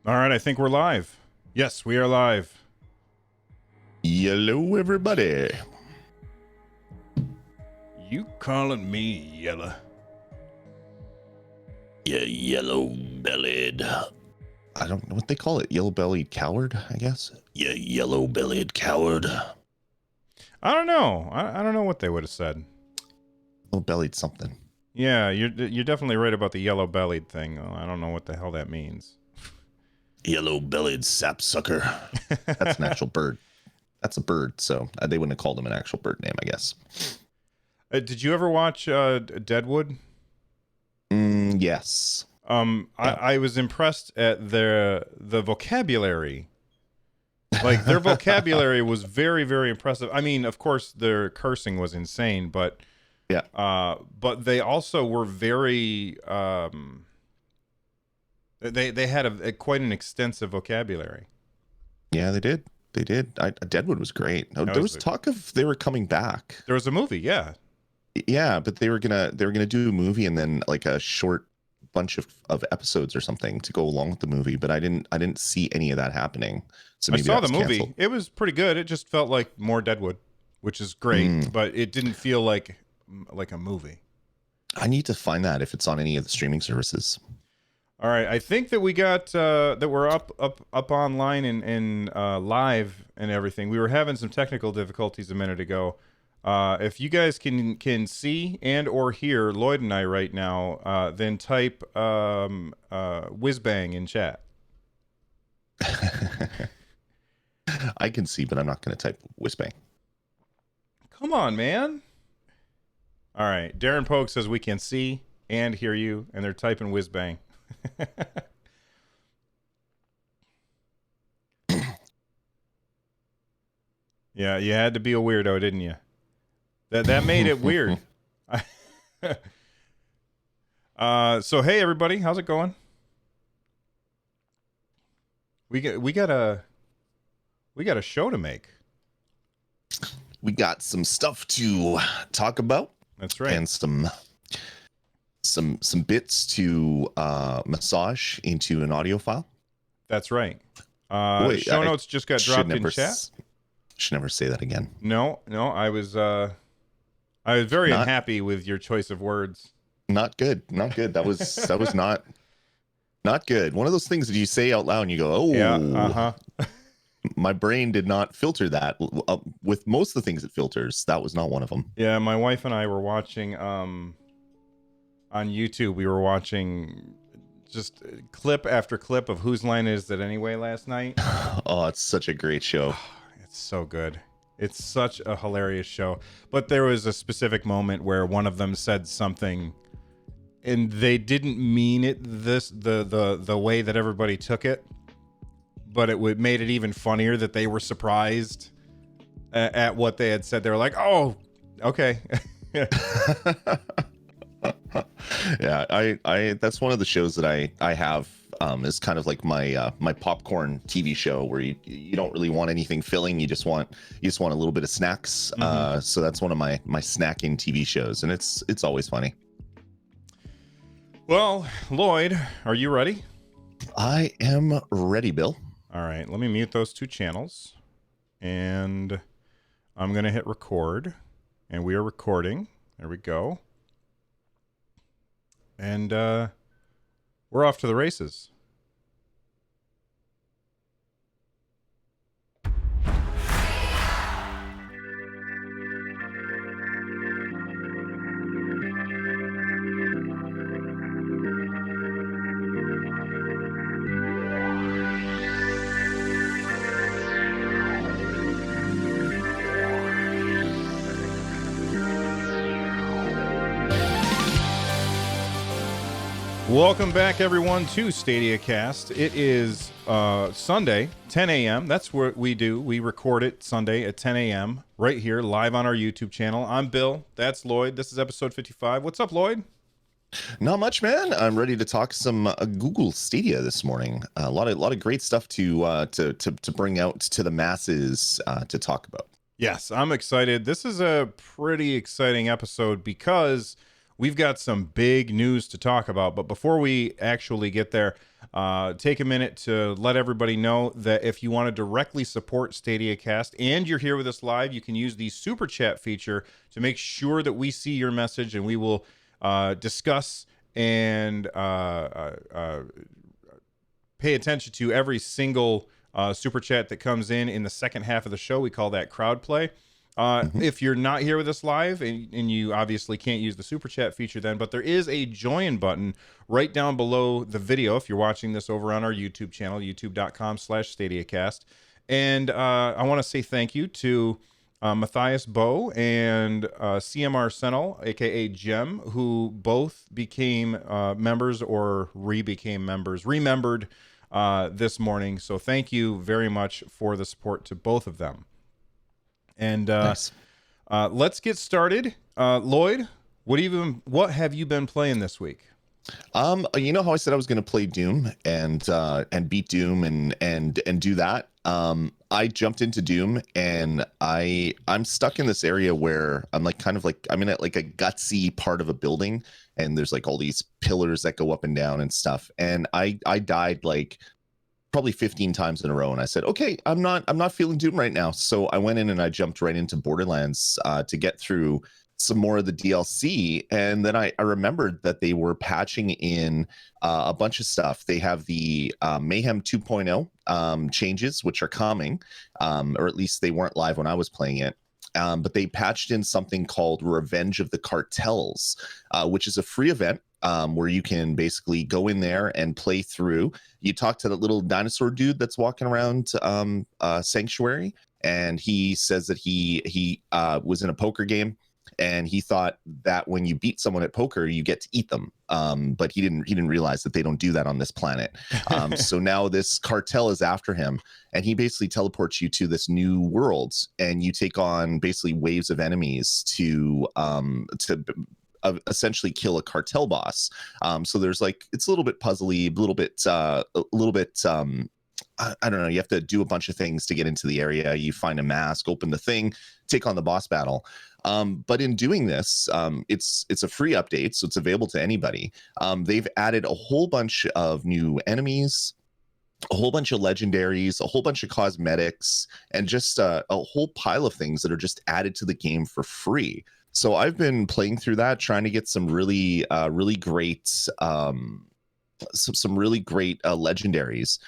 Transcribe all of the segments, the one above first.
All right, I think we're live. Yes, we are live. Hello, everybody. You calling me yellow? You yellow-bellied. I don't know what they call it. Yellow-bellied coward, I guess. You yellow-bellied coward. I don't know. I don't know what they would have said. Yellow-bellied something. Yeah, you're definitely right about the yellow-bellied thing. I don't know what the hell that means. Yellow-bellied sapsucker. That's an actual bird. That's a bird, so they wouldn't have called him an actual bird name, I guess. Did you ever watch Deadwood? Yes. I was impressed at the vocabulary. Like, their vocabulary was very, very impressive. I mean, of course, their cursing was insane, but yeah. But they also were very they had quite an extensive vocabulary. Yeah, they did. They did. Deadwood was great. There was talk of they were coming back. There was a movie, yeah. Yeah, but they were gonna do a movie and then like a short bunch of episodes or something to go along with the movie. But I didn't see any of that happening. So maybe I saw the movie. Canceled. It was pretty good. It just felt like more Deadwood, which is great, but it didn't feel like a movie. I need to find that if it's on any of the streaming services. All right, I think that we got that we're up online and live and everything. We were having some technical difficulties a minute ago. If you guys can see and or hear Lloyd and I right now, then type whiz bang in chat. I can see, but I'm not going to type whiz bang. Come on, man. All right, Darren Pogue says we can see and hear you, and they're typing whiz bang. Yeah, you had to be a weirdo, didn't you? That made it weird. So hey everybody, how's it going? We got a show to make. We got some stuff to talk about. That's right. And some bits to massage into an audio file. That's right. Show notes just got dropped in chat. Should never say that again. No, I was very unhappy with your choice of words. Not good. That was not good. One of those things that you say out loud and you go, oh, yeah, my brain did not filter that. With most of the things it filters, that was not one of them. Yeah, my wife and I were watching on YouTube. We were watching just clip after clip of Whose Line Is It Anyway last night. Oh, it's such a great show. It's so good. It's such a hilarious show. But there was a specific moment where one of them said something and they didn't mean it the way that everybody took it. But it made it even funnier that they were surprised at what they had said. They were like, "Oh, okay." Yeah, I that's one of the shows that I have is kind of like my my popcorn TV show where you don't really want anything filling. You just want a little bit of snacks. So that's one of my snacking TV shows, and it's always funny. Well, Lloyd, are you ready? I am ready, Bill. All right, let me mute those two channels, and I'm gonna hit record, and we are recording. There we go. And we're off to the races. Welcome back, everyone, to Stadiacast. It is Sunday, 10 a.m. That's what we do. We record it Sunday at 10 a.m. right here, live on our YouTube channel. I'm Bill. That's Lloyd. This is episode 55. What's up, Lloyd? Not much, man. I'm ready to talk some Google Stadia this morning. A lot of great stuff to bring out to the masses to talk about. Yes, I'm excited. This is a pretty exciting episode because we've got some big news to talk about. But before we actually get there, take a minute to let everybody know that if you want to directly support Stadiacast and you're here with us live, you can use the super chat feature to make sure that we see your message, and we will discuss and pay attention to every single super chat that comes in the second half of the show. We call that crowd play. If you're not here with us live, and you obviously can't use the super chat feature then, but there is a join button right down below the video if you're watching this over on our YouTube channel, youtube.com/Stadiacast. And I want to say thank you to Matthias Bow and CMR Senel, aka Gem, who both became members or remembered this morning. So thank you very much for the support to both of them. And Nice. Let's get started. Lloyd, what have you been playing this week? You know how I said I was going to play Doom and beat Doom and do that. I jumped into Doom, and I'm stuck in this area where I'm I'm in a gutsy part of a building, and there's like all these pillars that go up and down and stuff. And I died like probably 15 times in a row, and I said, okay, I'm not feeling Doom right now. So I went in and I jumped right into Borderlands to get through some more of the DLC. And then I remembered that they were patching in a bunch of stuff. They have the Mayhem 2.0 changes, which are coming, or at least they weren't live when I was playing it. But they patched in something called Revenge of the Cartels, which is a free event where you can basically go in there and play through. You talk to that little dinosaur dude that's walking around Sanctuary, and he says that he was in a poker game, and he thought that when you beat someone at poker, you get to eat them. But he didn't realize that they don't do that on this planet. So now this cartel is after him, and he basically teleports you to this new world, and you take on basically waves of enemies to essentially kill a cartel boss. So there's it's a little bit puzzly, a little bit I don't know. You have to do a bunch of things to get into the area. You find a mask, open the thing, take on the boss battle. But in doing this, it's a free update, so it's available to anybody. They've added a whole bunch of new enemies, a whole bunch of legendaries, a whole bunch of cosmetics, and just a whole pile of things that are just added to the game for free. So I've been playing through that, trying to get some really great some really great legendaries,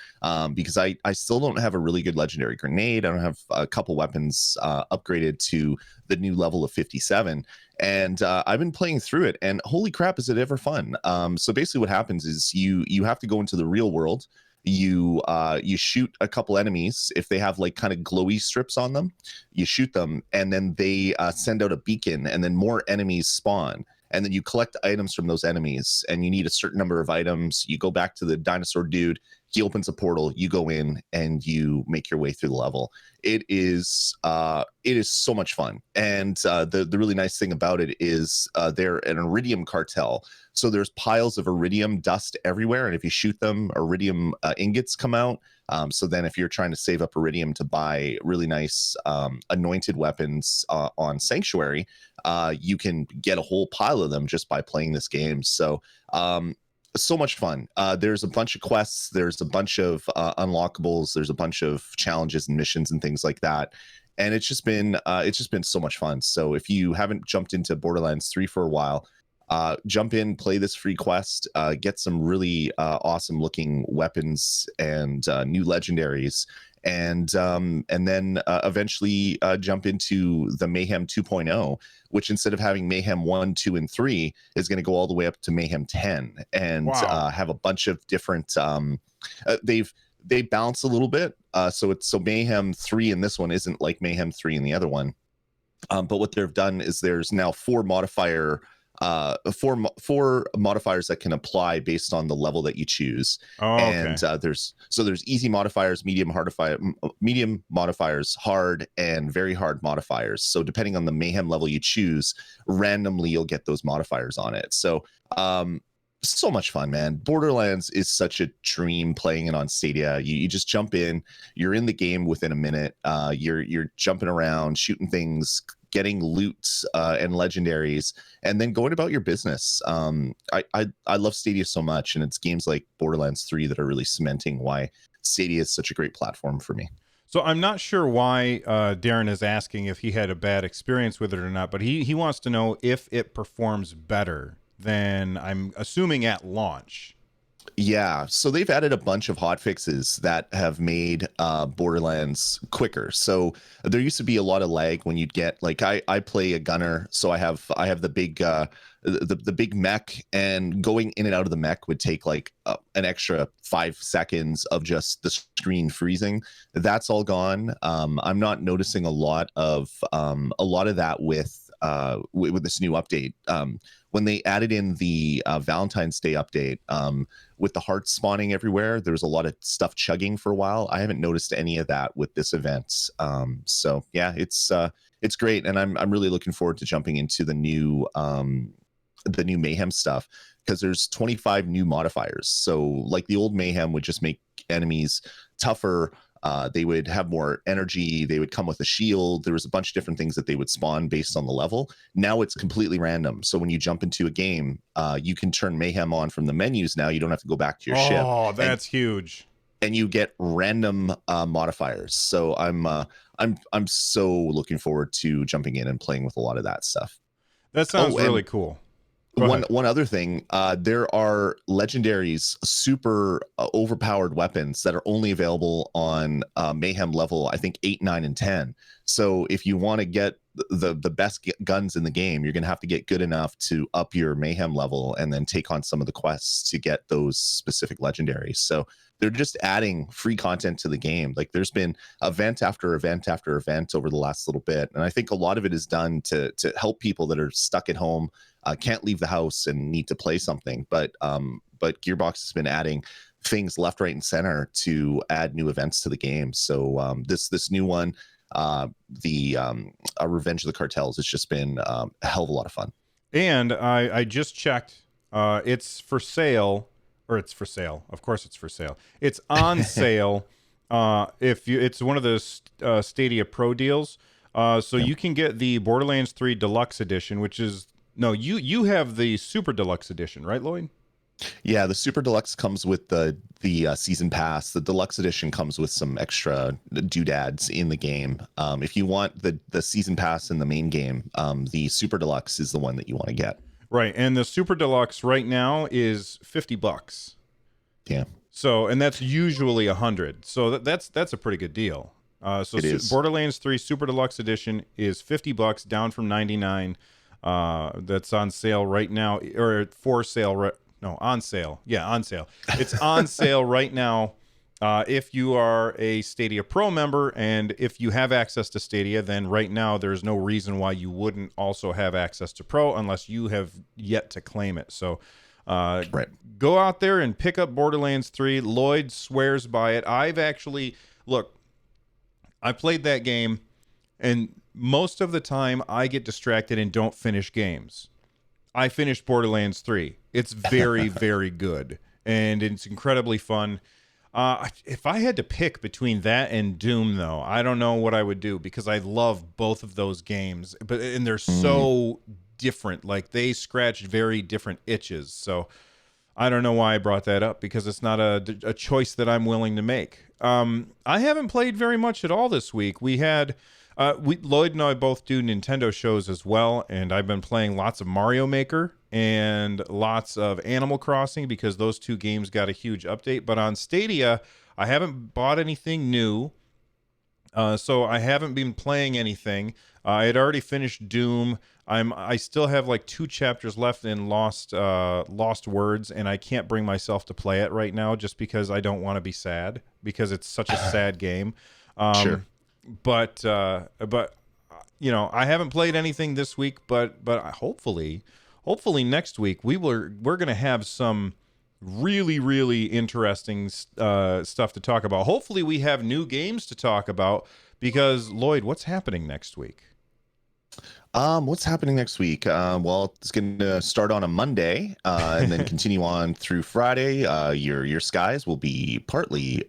because I still don't have a really good legendary grenade. I don't have a couple weapons upgraded to the new level of 57, and I've been playing through it, and holy crap, is it ever fun. So basically what happens is you have to go into the real world. You shoot a couple enemies. If they have kind of glowy strips on them, you shoot them, and then they send out a beacon, and then more enemies spawn. And then you collect items from those enemies, and you need a certain number of items. You go back to the dinosaur dude. He opens a portal. You go in and you make your way through the level. It is so much fun. And the really nice thing about it is they're an iridium cartel. So there's piles of iridium dust everywhere. And if you shoot them, iridium ingots come out. So then if you're trying to save up iridium to buy really nice anointed weapons on Sanctuary, you can get a whole pile of them just by playing this game. So so much fun. There's a bunch of quests. There's a bunch of unlockables. There's a bunch of challenges and missions and things like that. And it's just been so much fun. So if you haven't jumped into Borderlands 3 for a while, jump in, play this free quest, get some really awesome looking weapons and new legendaries, and then eventually jump into the Mayhem 2.0, which instead of having Mayhem 1, 2, and 3 is going to go all the way up to Mayhem 10, and Wow. have a bunch of different they balance a little bit. So Mayhem 3 in this one isn't like Mayhem 3 in the other one. But what they've done is there's now four modifiers that can apply based on the level that you choose. Oh, okay. And there's easy modifiers, medium modifiers, hard, and very hard modifiers. So depending on the Mayhem level you choose, randomly you'll get those modifiers on it. So so much fun, man. Borderlands is such a dream playing it on Stadia. You just jump in, you're in the game within a minute. You're jumping around, shooting things, getting loot and legendaries, and then going about your business. I love Stadia so much, and it's games like Borderlands 3 that are really cementing why Stadia is such a great platform for me. So I'm not sure why Darren is asking if he had a bad experience with it or not, but he wants to know if it performs better than, I'm assuming, at launch. Yeah, so they've added a bunch of hot fixes that have made Borderlands quicker. So there used to be a lot of lag when you'd get, like, I play a gunner, so I have the big the big mech, and going in and out of the mech would take like an extra 5 seconds of just the screen freezing. That's all gone. I'm not noticing a lot of that with this new update. When they added in the Valentine's Day update, with the hearts spawning everywhere, there was a lot of stuff chugging for a while. I haven't noticed any of that with this event. So yeah, it's great, and I'm really looking forward to jumping into the new Mayhem stuff, because there's 25 new modifiers. So like the old Mayhem would just make enemies tougher. They would have more energy. They would come with a shield. There was a bunch of different things that they would spawn based on the level. Now it's completely random. So when you jump into a game, you can turn Mayhem on from the menus. Now you don't have to go back to your ship. Oh, that's huge. And you get random modifiers. So I'm so looking forward to jumping in and playing with a lot of that stuff. That sounds really cool. One other thing, there are legendaries, super overpowered weapons that are only available on Mayhem level, I think 8, 9, and 10. So if you want to get the best guns in the game, you're going to have to get good enough to up your Mayhem level and then take on some of the quests to get those specific legendaries. So they're just adding free content to the game. Like, there's been event after event after event over the last little bit, and I think a lot of it is done to help people that are stuck at home, can't leave the house, and need to play something. But Gearbox has been adding things left, right, and center to add new events to the game. So this new one, the Revenge of the Cartels, has just been a hell of a lot of fun. And I just checked. It's for sale. Or it's for sale. Of course it's for sale. It's on sale. It's one of those Stadia Pro deals. So you can get the Borderlands 3 Deluxe Edition, which is, no, you have the Super Deluxe Edition, right, Lloyd? Yeah, the Super Deluxe comes with the season pass. The Deluxe Edition comes with some extra doodads in the game. If you want the season pass in the main game, the Super Deluxe is the one that you want to get. Right, and the Super Deluxe right now is $50. Yeah. So, and that's usually $100. So that's a pretty good deal. So Borderlands 3 Super Deluxe Edition is $50, down from $99. That's on sale right now, or for sale. On sale. Yeah, on sale. It's on sale right now. If you are a Stadia Pro member, and if you have access to Stadia, then right now there's no reason why you wouldn't also have access to Pro, unless you have yet to claim it. So right. Go out there and pick up Borderlands 3. Lloyd swears by it. I played that game, and most of the time I get distracted and don't finish games. I finished Borderlands 3. It's very, very good, and it's incredibly fun. If I had to pick between that and Doom, though, I don't know what I would do, because I love both of those games, and they're so different. Like, they scratched very different itches. So I don't know why I brought that up, because it's not a choice that I'm willing to make. I haven't played very much at all this week. We had Lloyd and I both do Nintendo shows as well, and I've been playing lots of Mario Maker and lots of Animal Crossing, because those two games got a huge update. But on Stadia, I haven't bought anything new, so I haven't been playing anything. I had already finished Doom. I still have like 2 chapters left in Lost Words, and I can't bring myself to play it right now, just because I don't want to be sad, because it's such a sad game. Sure. But you know, I haven't played anything this week, but hopefully next week we're going to have some really, really interesting stuff to talk about. Hopefully we have new games to talk about, because Lloyd, what's happening next week? What's happening next week? Well, it's going to start on a Monday, and then continue on through Friday. Your skies will be partly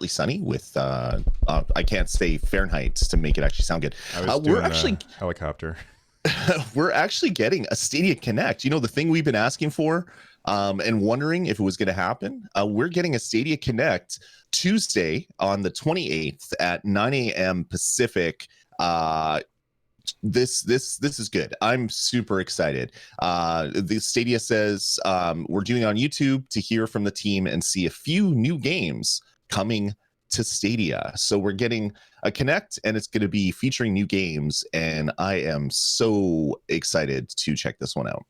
sunny with I can't say Fahrenheit to make it actually sound good. I was We're doing actually a helicopter. we're actually getting a Stadia Connect. You know, the thing we've been asking for, and wondering if it was going to happen. We're getting a Stadia Connect Tuesday on the 28th at 9 a.m. Pacific. This is good. I'm super excited. The Stadia says we're doing it on YouTube to hear from the team and see a few new games coming to Stadia. So we're getting a Connect, and it's going to be featuring new games, and I am so excited to check this one out.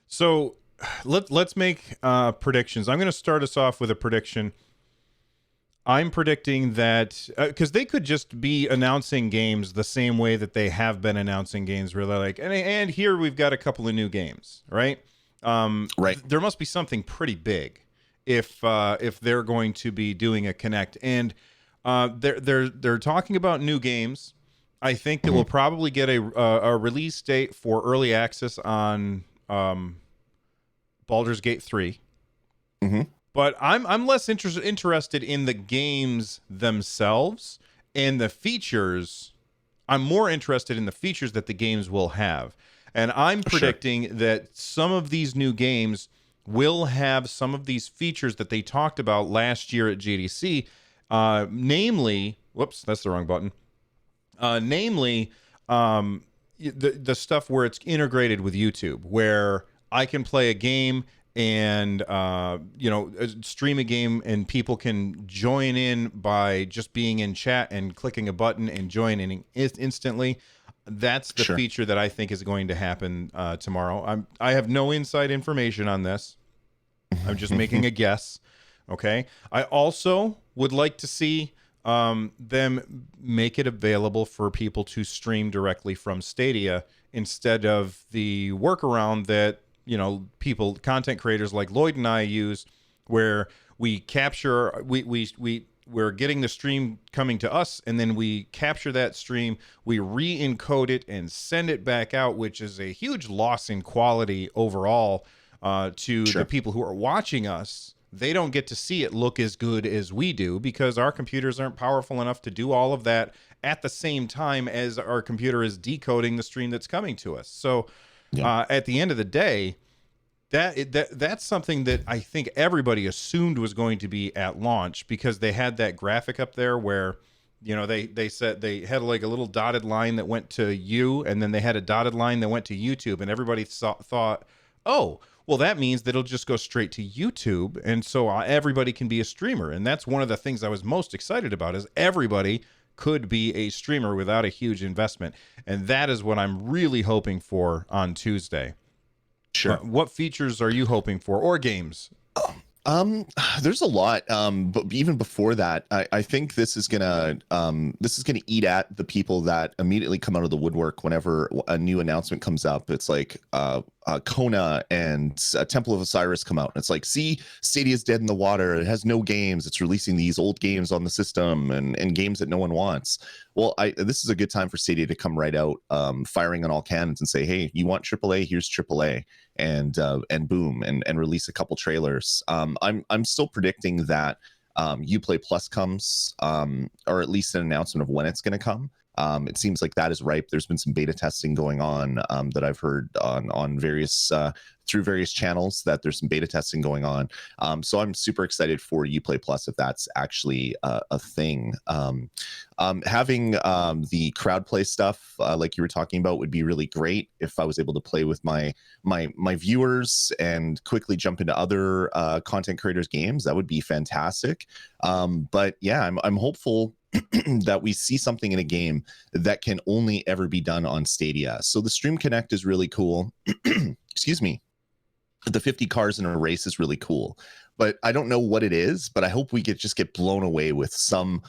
So let's make predictions. I'm going to start us off with a prediction. I'm predicting that because they could just be announcing games the same way that they have been announcing games, really, like, and here we've got a couple of new games, right? Right. There must be something pretty big if they're going to be doing a Connect, and they're talking about new games. I think that we'll probably get a release date for early access on Baldur's Gate 3. Mm-hmm. But I'm less interested in the games themselves and the features. I'm more interested in the features that the games will have. And I'm predicting that some of these new games will have some of these features that they talked about last year at GDC, namely, whoops, that's the wrong button. Namely, the stuff where it's integrated with YouTube, where I can play a game and stream a game, and people can join in by just being in chat and clicking a button and join in instantly. That's the feature that I think is going to happen tomorrow. I have no inside information on this. I'm just making a guess. Okay. I also would like to see them make it available for people to stream directly from Stadia instead of the workaround that content creators like Lloyd and I use, where we capture, we're getting the stream coming to us, and then we capture that stream, we re-encode it and send it back out, which is a huge loss in quality overall to the people who are watching us. They don't get to see it look as good as we do because our computers aren't powerful enough to do all of that at the same time as our computer is decoding the stream that's coming to us. So at the end of the day, that's something that I think everybody assumed was going to be at launch, because they had that graphic up there where, they said they had like a little dotted line that went to you, and then they had a dotted line that went to YouTube, and everybody thought, oh, well, that means that it'll just go straight to YouTube, and so everybody can be a streamer. And that's one of the things I was most excited about, is everybody could be a streamer without a huge investment. And that is what I'm really hoping for on Tuesday. Sure. What features are you hoping for, or games? There's a lot. But even before that, I think this is gonna eat at the people that immediately come out of the woodwork whenever a new announcement comes up. It's like Kona and Temple of Osiris come out, and it's like, see, Stadia's dead in the water. It has no games. It's releasing these old games on the system and games that no one wants. Well, this is a good time for Stadia to come right out, firing on all cannons and say, hey, you want AAA? Here's AAA, and boom, and release a couple trailers. I'm still predicting that Uplay Plus comes, or at least an announcement of when it's going to come. It seems like that is ripe. There's been some beta testing going on that I've heard on various through various channels, that there's some beta testing going on. So I'm super excited for Uplay Plus if that's actually a thing. Having the crowd play stuff like you were talking about would be really great if I was able to play with my viewers and quickly jump into other content creators' games. That would be fantastic. But yeah, I'm hopeful that we see something in a game that can only ever be done on Stadia. So the Stream Connect is really cool. Excuse me. The 50 cars in a race is really cool, but I don't know what it is, but I hope we just get blown away with some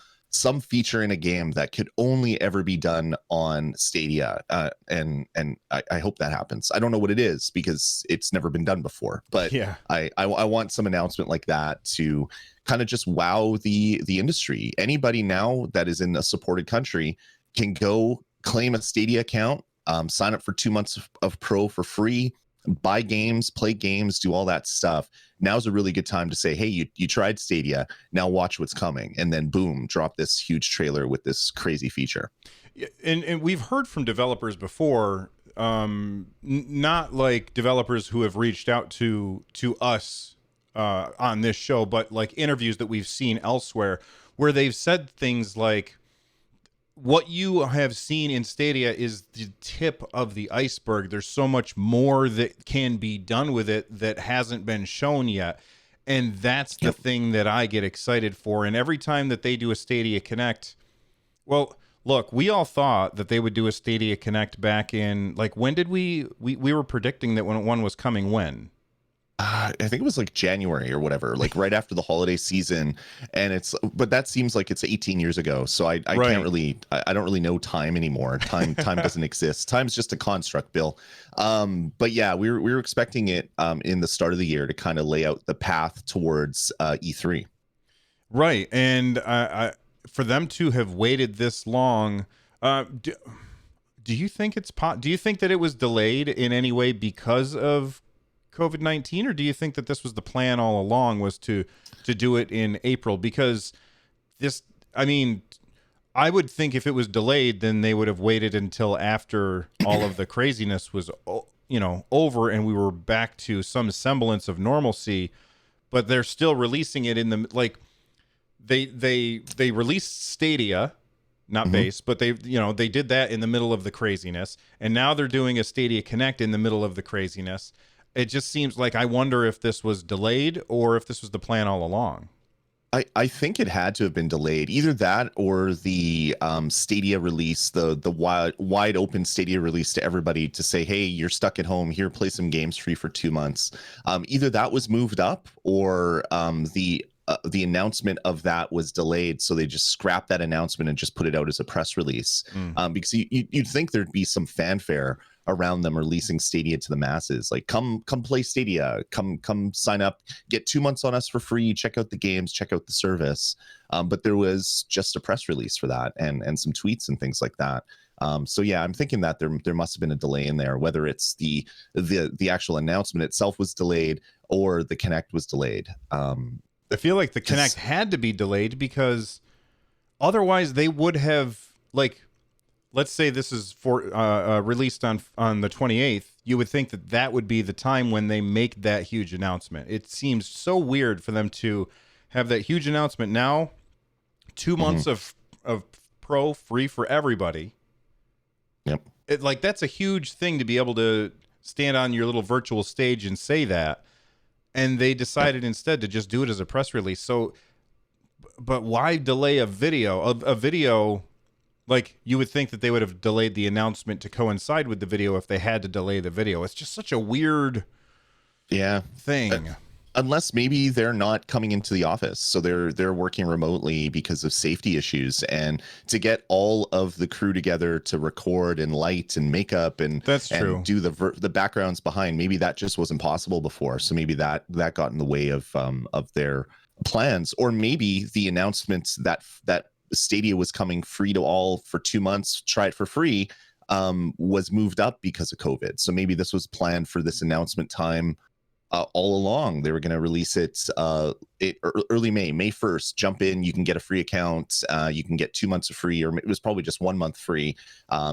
feature in a game that could only ever be done on Stadia. And I hope that happens. I don't know what it is because it's never been done before, but yeah, I want some announcement like that to kind of just wow the industry. Anybody now that is in a supported country can go claim a Stadia account, sign up for 2 months of Pro for free, buy games, play games, do all that stuff. Now's a really good time to say, hey, you tried Stadia, now watch what's coming, and then boom, drop this huge trailer with this crazy feature. Yeah, and we've heard from developers before, not like developers who have reached out to us on this show, but like interviews that we've seen elsewhere where they've said things like, what you have seen in Stadia is the tip of the iceberg. There's so much more that can be done with it that hasn't been shown yet. And that's the thing that I get excited for. And every time that they do a Stadia Connect, well, look, we all thought that they would do a Stadia Connect back in, like, when did we were predicting that when one was coming when? I think it was like January or whatever, like right after the holiday season. And but that seems like it's 18 years ago. So I Right. can't really, I don't really know time anymore. Time doesn't exist. Time's just a construct, Bill. But yeah, we were expecting it in the start of the year to kind of lay out the path towards E3. Right. And for them to have waited this long, do you think do you think that it was delayed in any way because of COVID-19, or do you think that this was the plan all along, was to do it in April? Because I mean, I would think if it was delayed, then they would have waited until after all of the craziness was, over and we were back to some semblance of normalcy. But they're still releasing it in the, like, they released Stadia, not base, but they did that in the middle of the craziness, and now they're doing a Stadia Connect in the middle of the craziness. It just seems like, I wonder if this was delayed or if this was the plan all along. I think it had to have been delayed. Either that or the Stadia release, the wide open Stadia release to everybody to say, hey, you're stuck at home, here, play some games free for 2 months. Either that was moved up, or the announcement of that was delayed, so they just scrapped that announcement and just put it out as a press release. Because you'd think there'd be some fanfare around them releasing Stadia to the masses, like come play Stadia, come sign up, get 2 months on us for free, check out the games, check out the service. But there was just a press release for that, and some tweets and things like that. So yeah, I'm thinking that there must have been a delay in there, whether it's the actual announcement itself was delayed or the Connect was delayed. I feel like the Connect had to be delayed, because otherwise they would have, like, let's say this is for released on the 28th. You would think that would be the time when they make that huge announcement. It seems so weird for them to have that huge announcement now, 2 months of Pro free for everybody. Yep. That's a huge thing to be able to stand on your little virtual stage and say that. And they decided instead to just do it as a press release. So, but why delay a video? A video, like, you would think that they would have delayed the announcement to coincide with the video if they had to delay the video. It's just such a weird thing. Unless maybe they're not coming into the office, so they're working remotely because of safety issues, and to get all of the crew together to record and light and makeup and do the backgrounds behind, maybe that just wasn't possible before. So maybe that got in the way of their plans, or maybe the announcements that Stadia was coming free to all for 2 months, try it for free, was moved up because of COVID. So maybe this was planned for this announcement time. All along, they were going to release it early May 1st. Jump in, you can get a free account, you can get 2 months of free, or it was probably just 1 month free.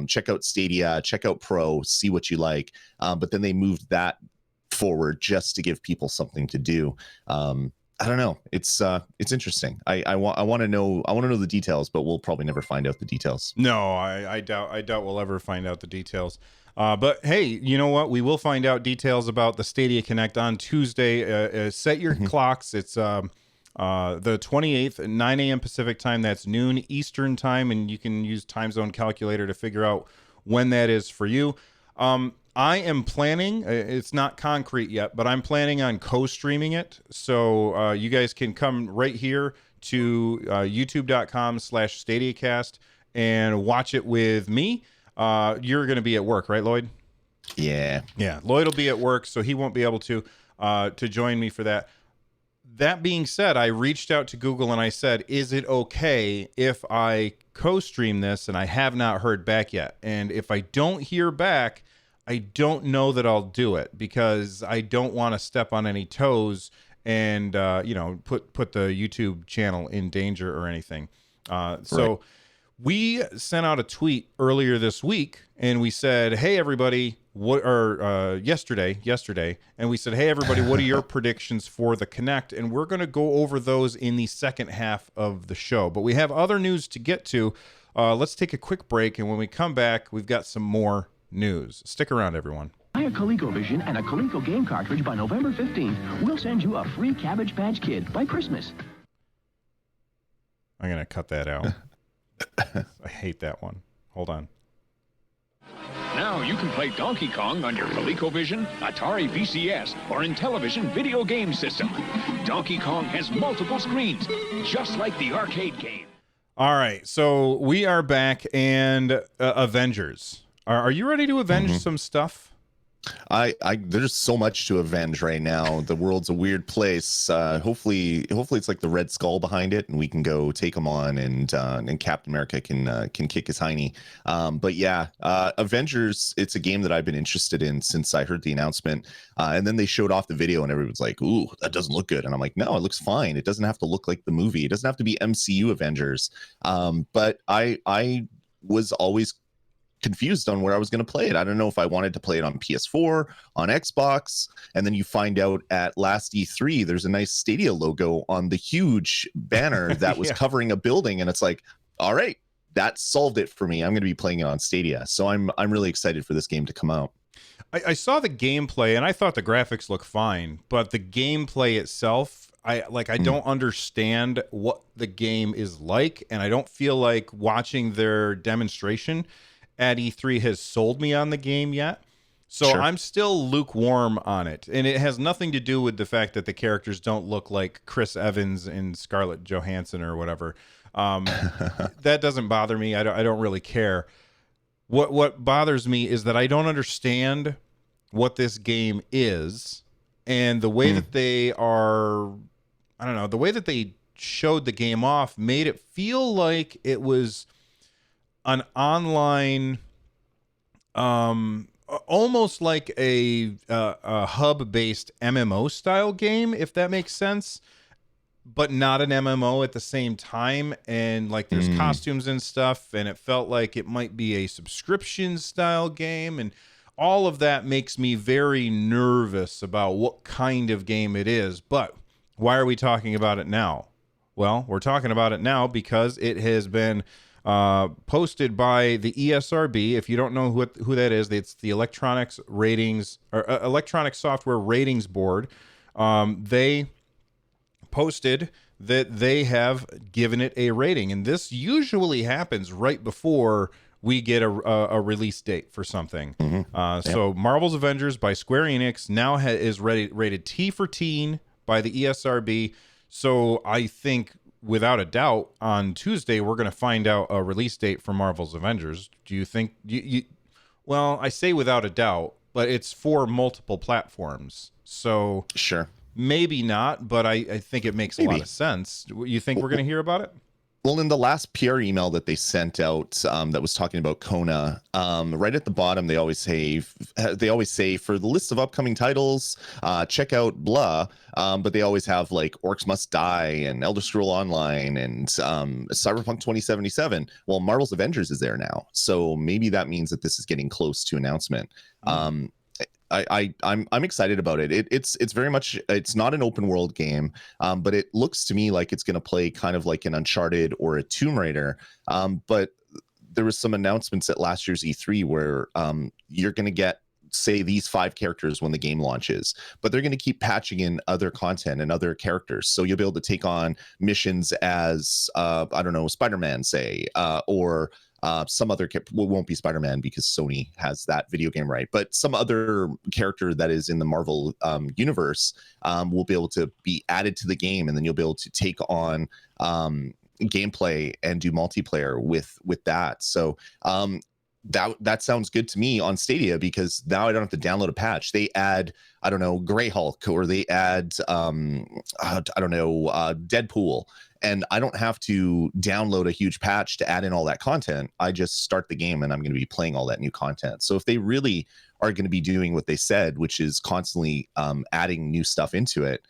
Check out Stadia, check out Pro, see what you like. But then they moved that forward just to give people something to do. I don't know. It's interesting. I want to know the details, but we'll probably never find out the details. No, I doubt we'll ever find out the details. But hey, you know what? We will find out details about the Stadia Connect on Tuesday. Set your clocks. It's the 28th at 9 a.m. Pacific time. That's noon Eastern time, and you can use time zone calculator to figure out when that is for you. I am planning, it's not concrete yet, but I'm planning on co-streaming it. So you guys can come right here to youtube.com/Stadiacast and watch it with me. You're going to be at work, right, Lloyd? Yeah. Lloyd will be at work, so he won't be able to join me for that. That being said, I reached out to Google and I said, is it okay if I co-stream this? And I have not heard back yet. And if I don't hear back, I don't know that I'll do it, because I don't want to step on any toes and put the YouTube channel in danger or anything. So we sent out a tweet earlier this week and we said, hey everybody, yesterday, and we said, hey everybody, what are your predictions for the Kinect? And we're going to go over those in the second half of the show, but we have other news to get to. Let's take a quick break, and when we come back, we've got some more news. Stick around, everyone. Buy a ColecoVision and a Coleco game cartridge by November 15th. We'll send you a free Cabbage Patch Kid by Christmas. I'm going to cut that out. I hate that one. Hold on. Now you can play Donkey Kong on your ColecoVision, Atari VCS, or Intellivision video game system. Donkey Kong has multiple screens, just like the arcade game. All right, so we are back, and Avengers. Are you ready to avenge some stuff? There's so much to avenge right now. The world's a weird place. Hopefully it's like the Red Skull behind it, and we can go take him on, and Captain America can kick his hiney. But yeah, Avengers. It's a game that I've been interested in since I heard the announcement, and then they showed off the video, and everyone's like, "Ooh, that doesn't look good." And I'm like, "No, it looks fine. It doesn't have to look like the movie. It doesn't have to be MCU Avengers." But I was always confused on where I was going to play it. I don't know if I wanted to play it on PS4, on Xbox, and then you find out at last E3 there's a nice Stadia logo on the huge banner that was covering a building, and it's like, all right, that solved it for me. I'm going to be playing it on Stadia. So I'm really excited for this game to come out. I saw the gameplay and I thought the graphics look fine, but the gameplay itself, I don't understand what the game is like, and I don't feel like watching their demonstration at E3 has sold me on the game yet. So sure. I'm still lukewarm on it. And it has nothing to do with the fact that the characters don't look like Chris Evans and Scarlett Johansson or whatever. That doesn't bother me. I don't really care. What bothers me is that I don't understand what this game is, and the way that they are, I don't know, the way that they showed the game off made it feel like it was an online, almost like a hub-based MMO style game, if that makes sense, but not an MMO at the same time. And like there's costumes and stuff, and it felt like it might be a subscription style game, and all of that makes me very nervous about what kind of game it is. But why are we talking about it now? Well, we're talking about it now because it has been posted by the ESRB. If you don't know who that is, it's the Electronic Software Ratings Board. They posted that they have given it a rating, and this usually happens right before we get a release date for something. So Marvel's Avengers by Square Enix now is rated T for teen by the ESRB. So I think without a doubt on Tuesday we're going to find out a release date for Marvel's Avengers. Do you think well, I say without a doubt, but it's for multiple platforms. So sure. Maybe not, but I think it makes a lot of sense. You think we're going to hear about it? Well, in the last PR email that they sent out that was talking about Kona, right at the bottom, they always say for the list of upcoming titles, check out blah. But they always have like Orcs Must Die and Elder Scroll Online and Cyberpunk 2077. Well, Marvel's Avengers is there now, so maybe that means that this is getting close to announcement. I'm excited about it. It's very much, it's not an open world game, but it looks to me like it's going to play kind of like an Uncharted or a Tomb Raider. But there was some announcements at last year's E3 where you're going to get, say, these 5 characters when the game launches, but they're going to keep patching in other content and other characters. So you'll be able to take on missions as I don't know, Spider-Man, say, or some other won't be Spider-Man because Sony has that video game right, but some other character that is in the Marvel universe will be able to be added to the game, and then you'll be able to take on gameplay and do multiplayer with that. So that sounds good to me on Stadia, because now I don't have to download a patch. They add, I don't know, Grey Hulk, or they add I don't know, Deadpool, and I don't have to download a huge patch to add in all that content. I just start the game and I'm going to be playing all that new content. So if they really are going to be doing what they said, which is constantly adding new stuff into it,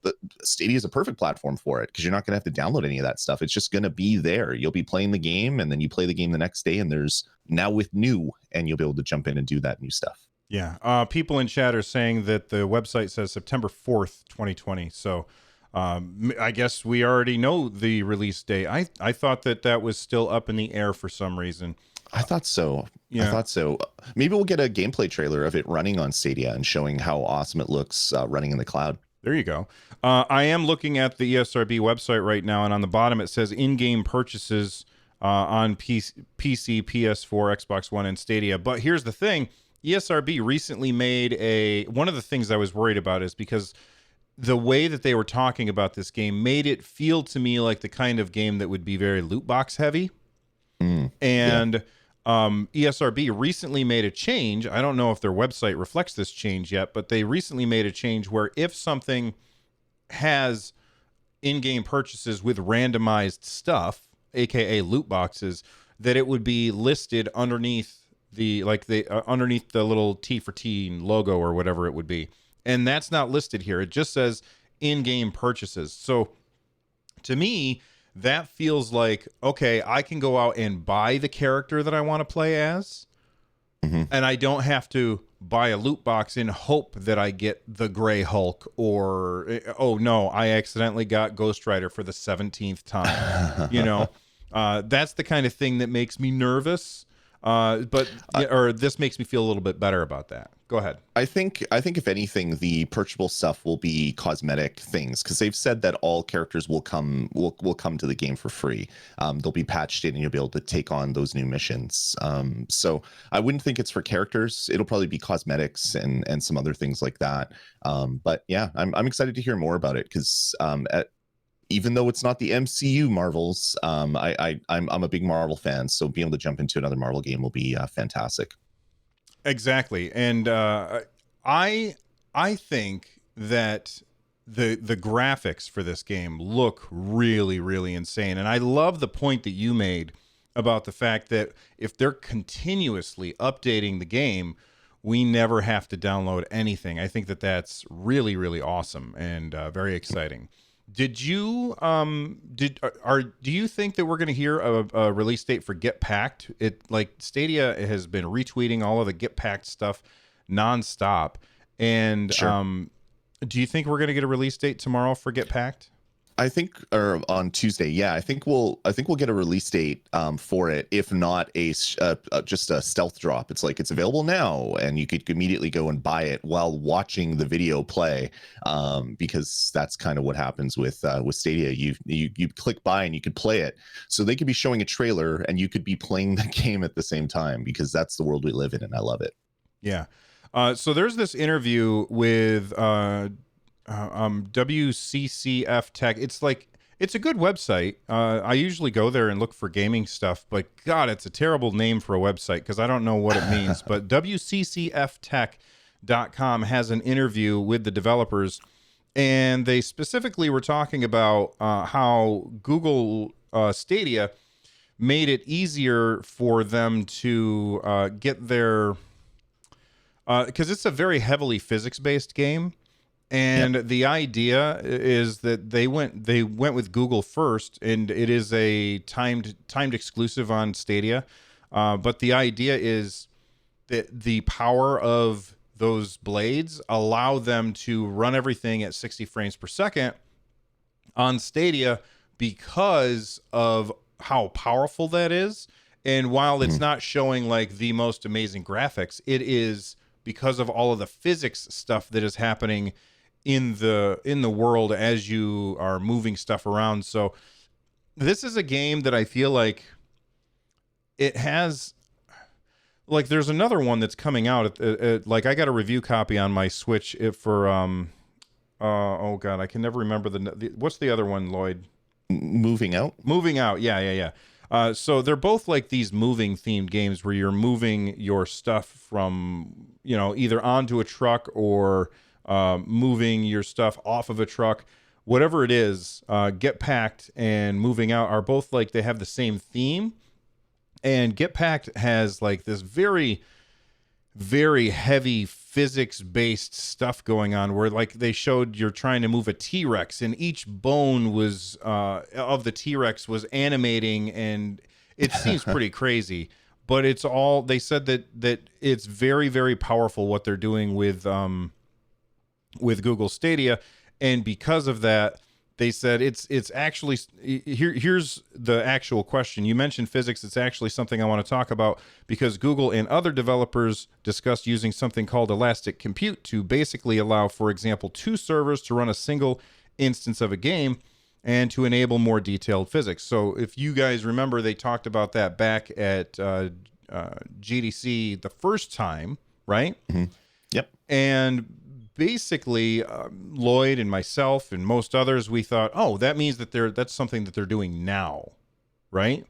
but Stadia is a perfect platform for it, because you're not going to have to download any of that stuff. It's just going to be there. You'll be playing the game, and then you play the game the next day, and there's now with new, and you'll be able to jump in and do that new stuff. Yeah. People in chat are saying that the website says September 4th, 2020. So I guess we already know the release date. I thought that was still up in the air for some reason. I thought so. Yeah. I thought so. Maybe we'll get a gameplay trailer of it running on Stadia and showing how awesome it looks running in the cloud. There you go. I am looking at the ESRB website right now, and on the bottom it says in-game purchases on PC, PS4, Xbox One, and Stadia. But here's the thing. ESRB recently made one of the things I was worried about is because the way that they were talking about this game made it feel to me like the kind of game that would be very loot box heavy. And ESRB recently made a change. I don't know if their website reflects this change yet, but they recently made a change where if something has in-game purchases with randomized stuff, aka loot boxes, that it would be listed underneath underneath the little T for Teen logo or whatever it would be. And that's not listed here. It just says in-game purchases. So to me, that feels like, okay, I can go out and buy the character that I want to play as, and I don't have to buy a loot box in hope that I get the Grey Hulk, or, oh no, I accidentally got Ghost Rider for the 17th time. That's the kind of thing that makes me nervous. Or this makes me feel a little bit better about that. Go ahead. I think if anything, the purchasable stuff will be cosmetic things, because they've said that all characters will come to the game for free. They'll be patched in, and you'll be able to take on those new missions. So I wouldn't think it's for characters. It'll probably be cosmetics and some other things like that. But yeah, I'm excited to hear more about it, because even though it's not the MCU Marvels, I'm a big Marvel fan, so being able to jump into another Marvel game will be fantastic. Exactly, and I think that the graphics for this game look really, really insane, and I love the point that you made about the fact that if they're continuously updating the game, we never have to download anything. I think that's really, really awesome and very exciting. Did you do you think that we're going to hear a release date for Get Packed? Stadia has been retweeting all of the Get Packed stuff nonstop, and sure. Do you think we're going to get a release date tomorrow for Get Packed? I think, or on Tuesday, yeah. I think we'll get a release date for it. If not just a stealth drop, it's like it's available now, and you could immediately go and buy it while watching the video play, because that's kind of what happens with Stadia. You click buy and you could play it. So they could be showing a trailer and you could be playing the game at the same time, because that's the world we live in, and I love it. Yeah. So there's this interview with WCCF Tech. It's a good website. I usually go there and look for gaming stuff, but God, it's a terrible name for a website because I don't know what it means. But WCCFtech.com has an interview with the developers, and they specifically were talking about how Google Stadia made it easier for them to get their because it's a very heavily physics-based game. And the idea is that they went with Google first, and it is a timed exclusive on Stadia. But the idea is that the power of those blades allow them to run everything at 60 frames per second on Stadia because of how powerful that is. And while it's not showing like the most amazing graphics, it is because of all of the physics stuff that is happening in the world as you are moving stuff around. So this is a game that I feel like it has, like, there's another one that's coming out like I got a review copy on my Switch for oh god, I can never remember what's the other one, Lloyd? Moving Out. Yeah. So they're both like these moving themed games where you're moving your stuff from, either onto a truck or moving your stuff off of a truck. Whatever it is, Get Packed and Moving Out are both like they have the same theme. And Get Packed has like this very, very heavy physics-based stuff going on where like they showed you're trying to move a T-Rex and each bone was of the T-Rex was animating, and it seems pretty crazy. But it's all, they said that it's very, very powerful what they're doing with Google Stadia. And because of that, they said it's actually here's the actual question. You mentioned physics. It's actually something I want to talk about because Google and other developers discussed using something called elastic compute to basically allow, for example, 2 servers to run a single instance of a game and to enable more detailed physics. So if you guys remember, they talked about that back at GDC the first time, right? Mm-hmm. Yep. And basically, Lloyd and myself and most others, we thought, oh, that means that that's something that they're doing now, right?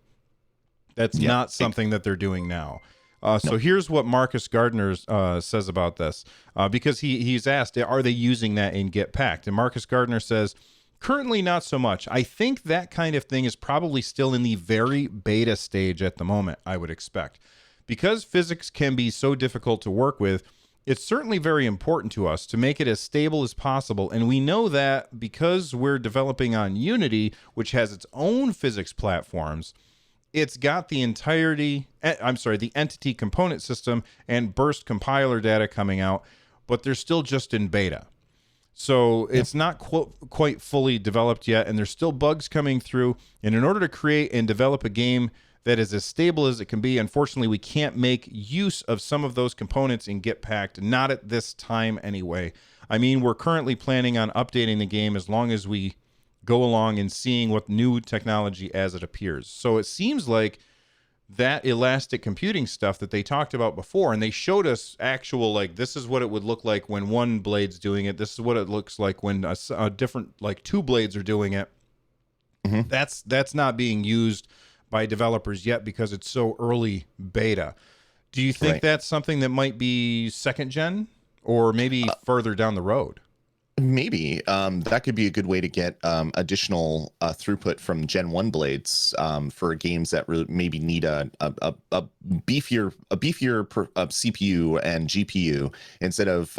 That's not something that they're doing now. So here's what Marcus Gardner says about this, because he's asked, are they using that in Get Packed? And Marcus Gardner says, currently not so much. I think that kind of thing is probably still in the very beta stage at the moment, I would expect. Because physics can be so difficult to work with, it's certainly very important to us to make it as stable as possible. And we know that because we're developing on Unity, which has its own physics platforms, it's got the the entity component system and burst compiler data coming out, but they're still just in beta. So it's not quite fully developed yet, and there's still bugs coming through. And in order to create and develop a game that is as stable as it can be, unfortunately, we can't make use of some of those components in Get Packed, not at this time anyway. I mean, we're currently planning on updating the game as long as we go along and seeing what new technology as it appears. So it seems like that elastic computing stuff that they talked about before, and they showed us actual, like, this is what it would look like when one blade's doing it. This is what it looks like when a different, like, 2 blades are doing it. Mm-hmm. That's not being used by developers yet because it's so early beta. Do you think that's something that might be second gen or maybe further down the road? Maybe that could be a good way to get additional throughput from Gen 1 blades for games that really maybe need a beefier CPU and GPU instead of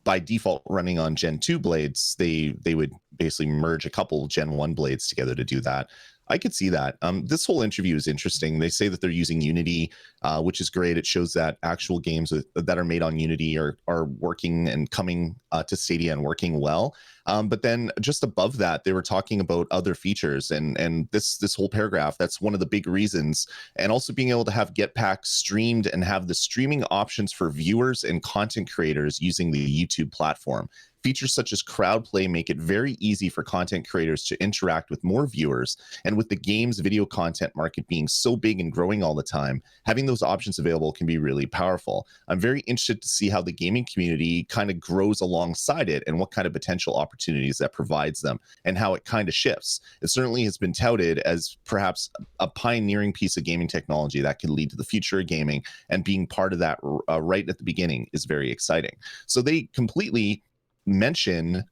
by default running on Gen 2 blades. They would basically merge a couple Gen 1 blades together to do that. I could see that. This whole interview is interesting. They say that they're using Unity, which is great. It shows that actual games that are made on Unity are working and coming to Stadia and working well. But then just above that, they were talking about other features and this whole paragraph. That's one of the big reasons. And also being able to have Get Packed streamed and have the streaming options for viewers and content creators using the YouTube platform. Features such as crowd play make it very easy for content creators to interact with more viewers. And with the game's video content market being so big and growing all the time, having those options available can be really powerful. I'm very interested to see how the gaming community kind of grows alongside it and what kind of potential opportunities that provides them and how it kind of shifts. It certainly has been touted as perhaps a pioneering piece of gaming technology that could lead to the future of gaming, and being part of that right at the beginning is very exciting. So they completely mention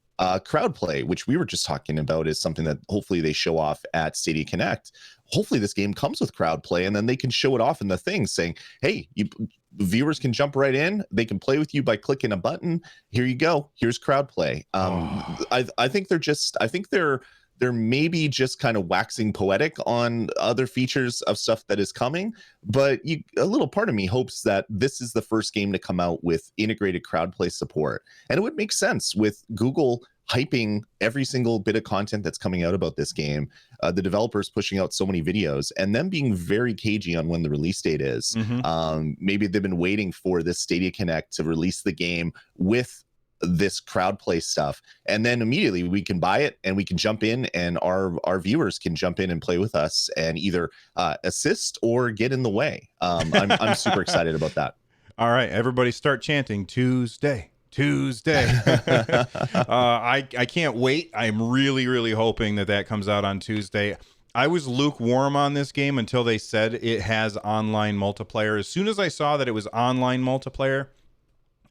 crowd play, which we were just talking about, is something that hopefully they show off at Stadia Connect. Hopefully this game comes with crowd play, and then they can show it off in the thing saying, hey, viewers can jump right in. They can play with you by clicking a button. Here you go. Here's crowd play. I think they're maybe just kind of waxing poetic on other features of stuff that is coming, but a little part of me hopes that this is the first game to come out with integrated crowd play support. And it would make sense with Google hyping every single bit of content that's coming out about this game, the developers pushing out so many videos, and them being very cagey on when the release date is. Mm-hmm. Maybe they've been waiting for this Stadia Connect to release the game with this crowd play stuff, and then immediately we can buy it and we can jump in, and our viewers can jump in and play with us and either assist or get in the way. I'm super excited about that. All right, everybody start chanting Tuesday. I can't wait. I'm really hoping that comes out on Tuesday. I was lukewarm on this game until they said it has online multiplayer. As soon as I saw that it was online multiplayer,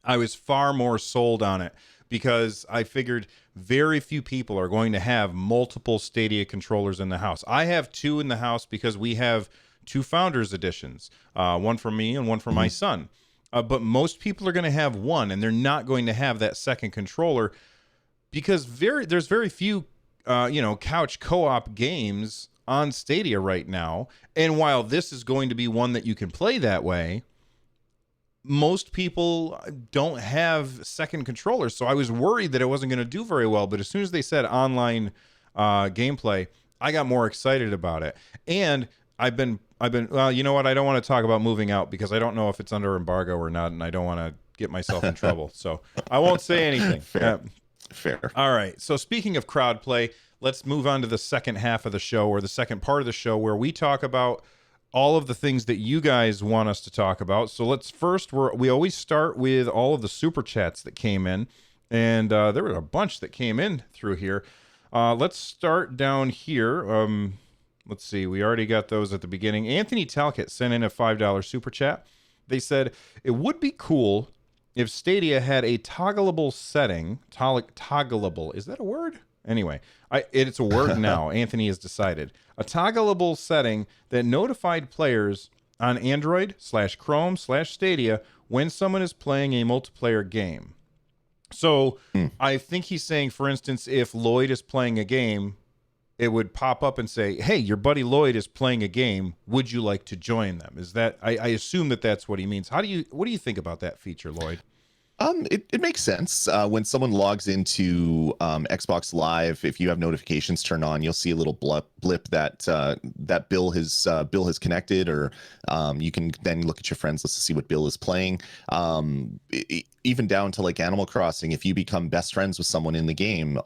I was far more sold on it because I figured very few people are going to have multiple Stadia controllers in the house. I have 2 in the house because we have 2 Founders Editions, one for me and one for my son. But most people are going to have one, and they're not going to have that second controller because there's very few, couch co-op games on Stadia right now. And while this is going to be one that you can play that way, most people don't have second controllers. So I was worried that it wasn't going to do very well. But as soon as they said online gameplay, I got more excited about it. And I've been, well, you know what? I don't want to talk about moving out because I don't know if it's under embargo or not. And I don't want to get myself in trouble. So I won't say anything. Fair. All right. So speaking of crowd play, let's move on to the second half of the show, or the second part of the show, where we talk about all of the things that you guys want us to talk about. So let's first, we always start with all of the super chats that came in, and there were a bunch that came in through here. Let's start down here. Let's see. We already got those at the beginning. Anthony Talcott sent in a $5 super chat. They said, it would be cool if Stadia had a toggleable setting. Toggleable. Is that a word? Anyway, it's a word now. Anthony has decided. A toggleable setting that notified players on Android/Chrome/Stadia when someone is playing a multiplayer game. So I think he's saying, for instance, if Lloyd is playing a game, it would pop up and say, hey, your buddy Lloyd is playing a game. Would you like to join them? Is that, I assume that that's what he means. What do you think about that feature, Lloyd? It makes sense. When someone logs into Xbox Live, if you have notifications turned on, you'll see a little blip that Bill has connected, or you can then look at your friends list to see what Bill is playing. Even down to like Animal Crossing, if you become best friends with someone in the game,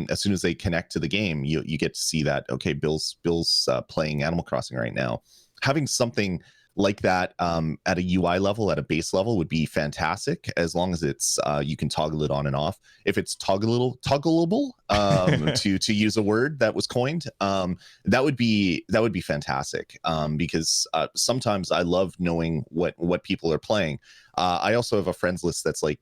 as soon as they connect to the game, you get to see that, okay, Bill's playing Animal Crossing right now. Having something like that at a UI level, at a base level, would be fantastic, as long as it's you can toggle it on and off. If it's toggleable, to use a word that was coined, that would be fantastic, because sometimes I love knowing what people are playing. I also have a friends list that's like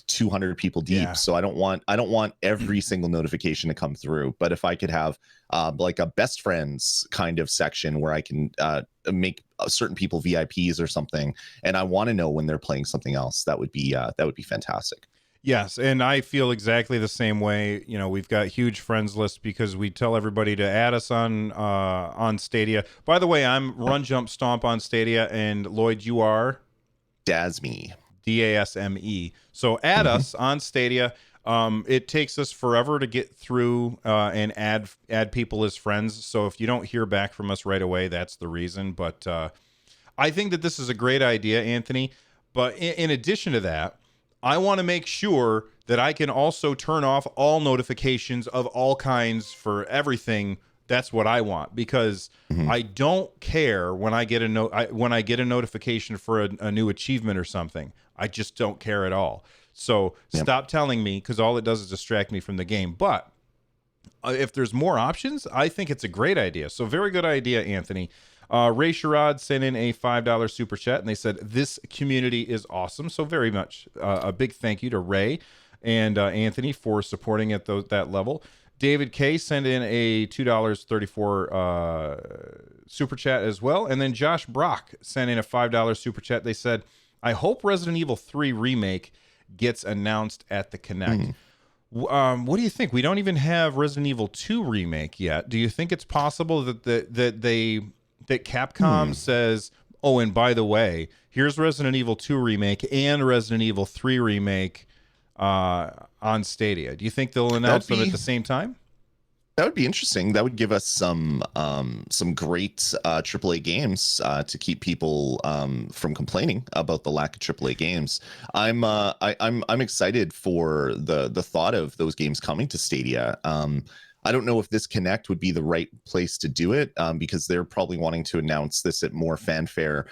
200 people deep, so I don't want every single notification to come through. But if I could have like a best friends kind of section where I can make certain people VIPs or something, and I want to know when they're playing something else, that would be fantastic. Yes, and I feel exactly the same way. We've got huge friends list because we tell everybody to add us on Stadia. By the way, I'm Run Jump Stomp on Stadia, and Lloyd, you are Dasme. DASME. So add us on Stadia. It takes us forever to get through and add people as friends. So if you don't hear back from us right away, that's the reason. But I think that this is a great idea, Anthony. But in addition to that, I want to make sure that I can also turn off all notifications of all kinds for everything. That's what I want, because I don't care when I get a notification for a new achievement or something. I just don't care at all. So stop telling me, because all it does is distract me from the game. But if there's more options, I think it's a great idea. So very good idea, Anthony. Ray Sherrod sent in a $5 super chat, and they said, this community is awesome. So very much a big thank you to Ray and Anthony for supporting at that level. David K sent in a $2.34 super chat as well. And then Josh Brock sent in a $5 super chat. They said, I hope Resident Evil 3 Remake gets announced at the Connect. What do you think? We don't even have Resident Evil 2 Remake yet. Do you think it's possible that Capcom says, oh, and by the way, here's Resident Evil 2 Remake and Resident Evil 3 Remake on Stadia? Do you think they'll announce them at the same time? That would be interesting. That would give us some great AAA games to keep people from complaining about the lack of AAA games. I'm excited for the thought of those games coming to Stadia. I don't know if this Connect would be the right place to do it, because they're probably wanting to announce this at more fanfare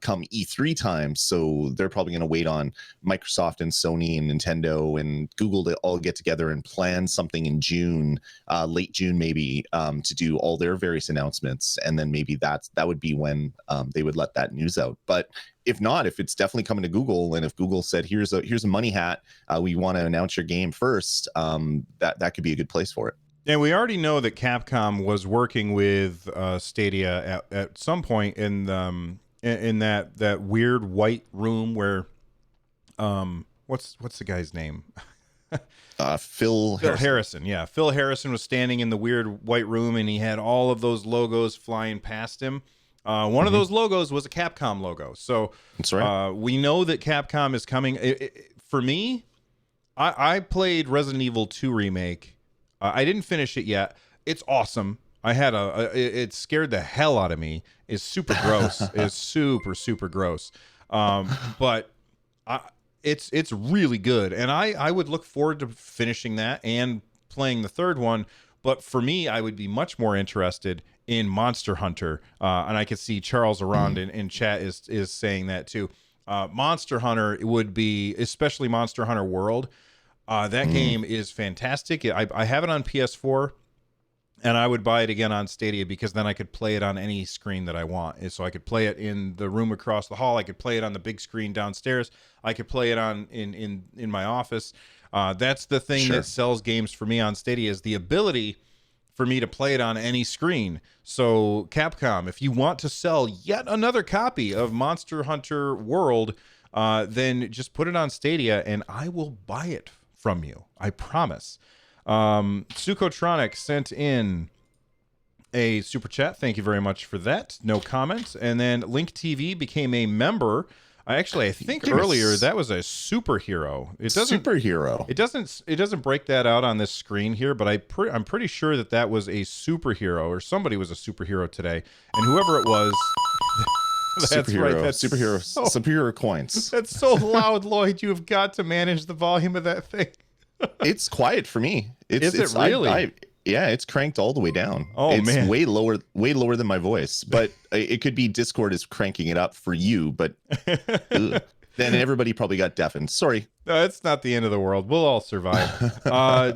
come E3 time. So they're probably going to wait on Microsoft and Sony and Nintendo and Google to all get together and plan something in June, late June maybe, to do all their various announcements. And then maybe that would be when they would let that news out. But if not, if it's definitely coming to Google, and if Google said, here's a money hat, we want to announce your game first, that could be a good place for it. And we already know that Capcom was working with Stadia at some point in that weird white room where what's the guy's name? Phil Harrison. Yeah, Phil Harrison was standing in the weird white room, and he had all of those logos flying past him. One of those logos was a Capcom logo. So that's right. We know that Capcom is coming. For me, I played Resident Evil 2 Remake. I didn't finish it yet. It's awesome. It scared the hell out of me. It's super gross. It's super gross. But it's really good. And I would look forward to finishing that and playing the third one. But for me, I would be much more interested in Monster Hunter. And I could see Charles Arand in chat is saying that too. Monster Hunter would be, especially Monster Hunter World. That game is fantastic. I have it on PS4, and I would buy it again on Stadia because then I could play it on any screen that I want. And so I could play it in the room across the hall. I could play it on the big screen downstairs. I could play it on in my office. That's the thing that sells games for me on Stadia, is the ability for me to play it on any screen. So Capcom, if you want to sell yet another copy of Monster Hunter World, then just put it on Stadia and I will buy it from you. I promise. Sukotronic sent in a super chat. Thank you very much for that. No comments. And then Link TV became a member. I think earlier that was a superhero. Superhero. It doesn't break that out on this screen here, but I'm pretty sure that was a superhero, or somebody was a superhero today. And whoever it was, that's superhero, right. That's superhero coins. That's so loud, Lloyd. You have got to manage the volume of that thing. It's quiet for me. Is it really? Yeah, it's cranked all the way down. Oh, it's man. way lower than my voice. But it could be Discord is cranking it up for you. But then everybody probably got deafened. Sorry. No, it's not the end of the world. We'll all survive.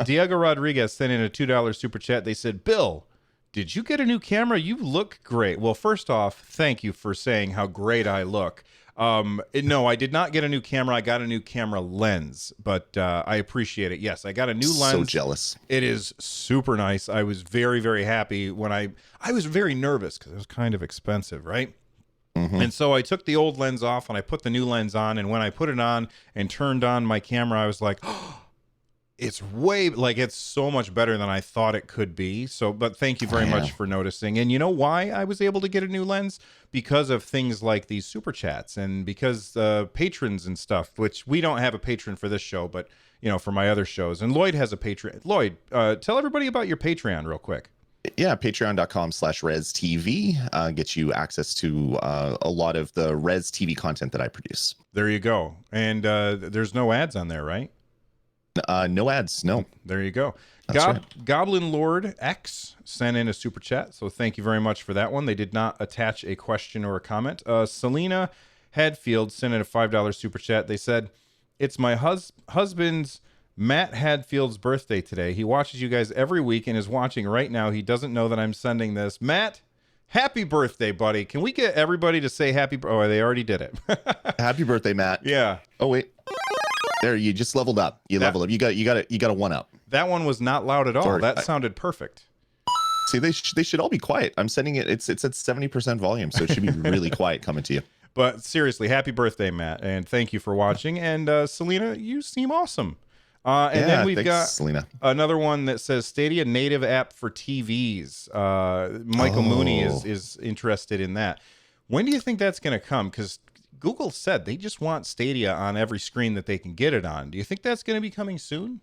Diego Rodriguez sent in a $2 super chat. They said, Bill, did you get a new camera? You look great. Well, first off, thank you for saying how great I look. No, I did not get a new camera. I got a new camera lens, but I appreciate it. Yes, I got a new lens. So jealous. It is super nice. I was very, very happy when I was very nervous because it was kind of expensive, right? And so I took the old lens off and I put the new lens on. And when I put it on and turned on my camera, I was like, oh, it's so much better than I thought it could be. So, but thank you very much for noticing. And you know why I was able to get a new lens? Because of things like these super chats and because patrons and stuff, which we don't have a patron for this show, but for my other shows. And Lloyd has a patron. Lloyd, tell everybody about your Patreon real quick. Yeah, patreon.com/ResTV gets you access to a lot of the Res TV content that I produce. There you go. And there's no ads on there, right? No ads, no. There you go. Right. Goblin Lord X sent in a super chat, so thank you very much for that one. They did not attach a question or a comment. Selena Hadfield sent in a $5 super chat. They said, it's my husband's Matt Hadfield's birthday today. He watches you guys every week and is watching right now. He doesn't know that I'm sending this. Matt, happy birthday, buddy. Can we get everybody to say happy? Oh, they already did it. Happy birthday, Matt. Yeah. Oh, wait. There, you just leveled up. Leveled up. You got a one up. That one was not loud at all. Sorry, that sounded perfect. See, they should all be quiet. I'm sending it. It's at 70% volume, so it should be really quiet coming to you. But seriously, happy birthday, Matt, and thank you for watching. And Selena, you seem awesome. Then we've got Selena. Another one that says Stadia native app for TVs. Michael Mooney is interested in that. When do you think that's going to come? Because Google said they just want Stadia on every screen that they can get it on. Do you think that's going to be coming soon?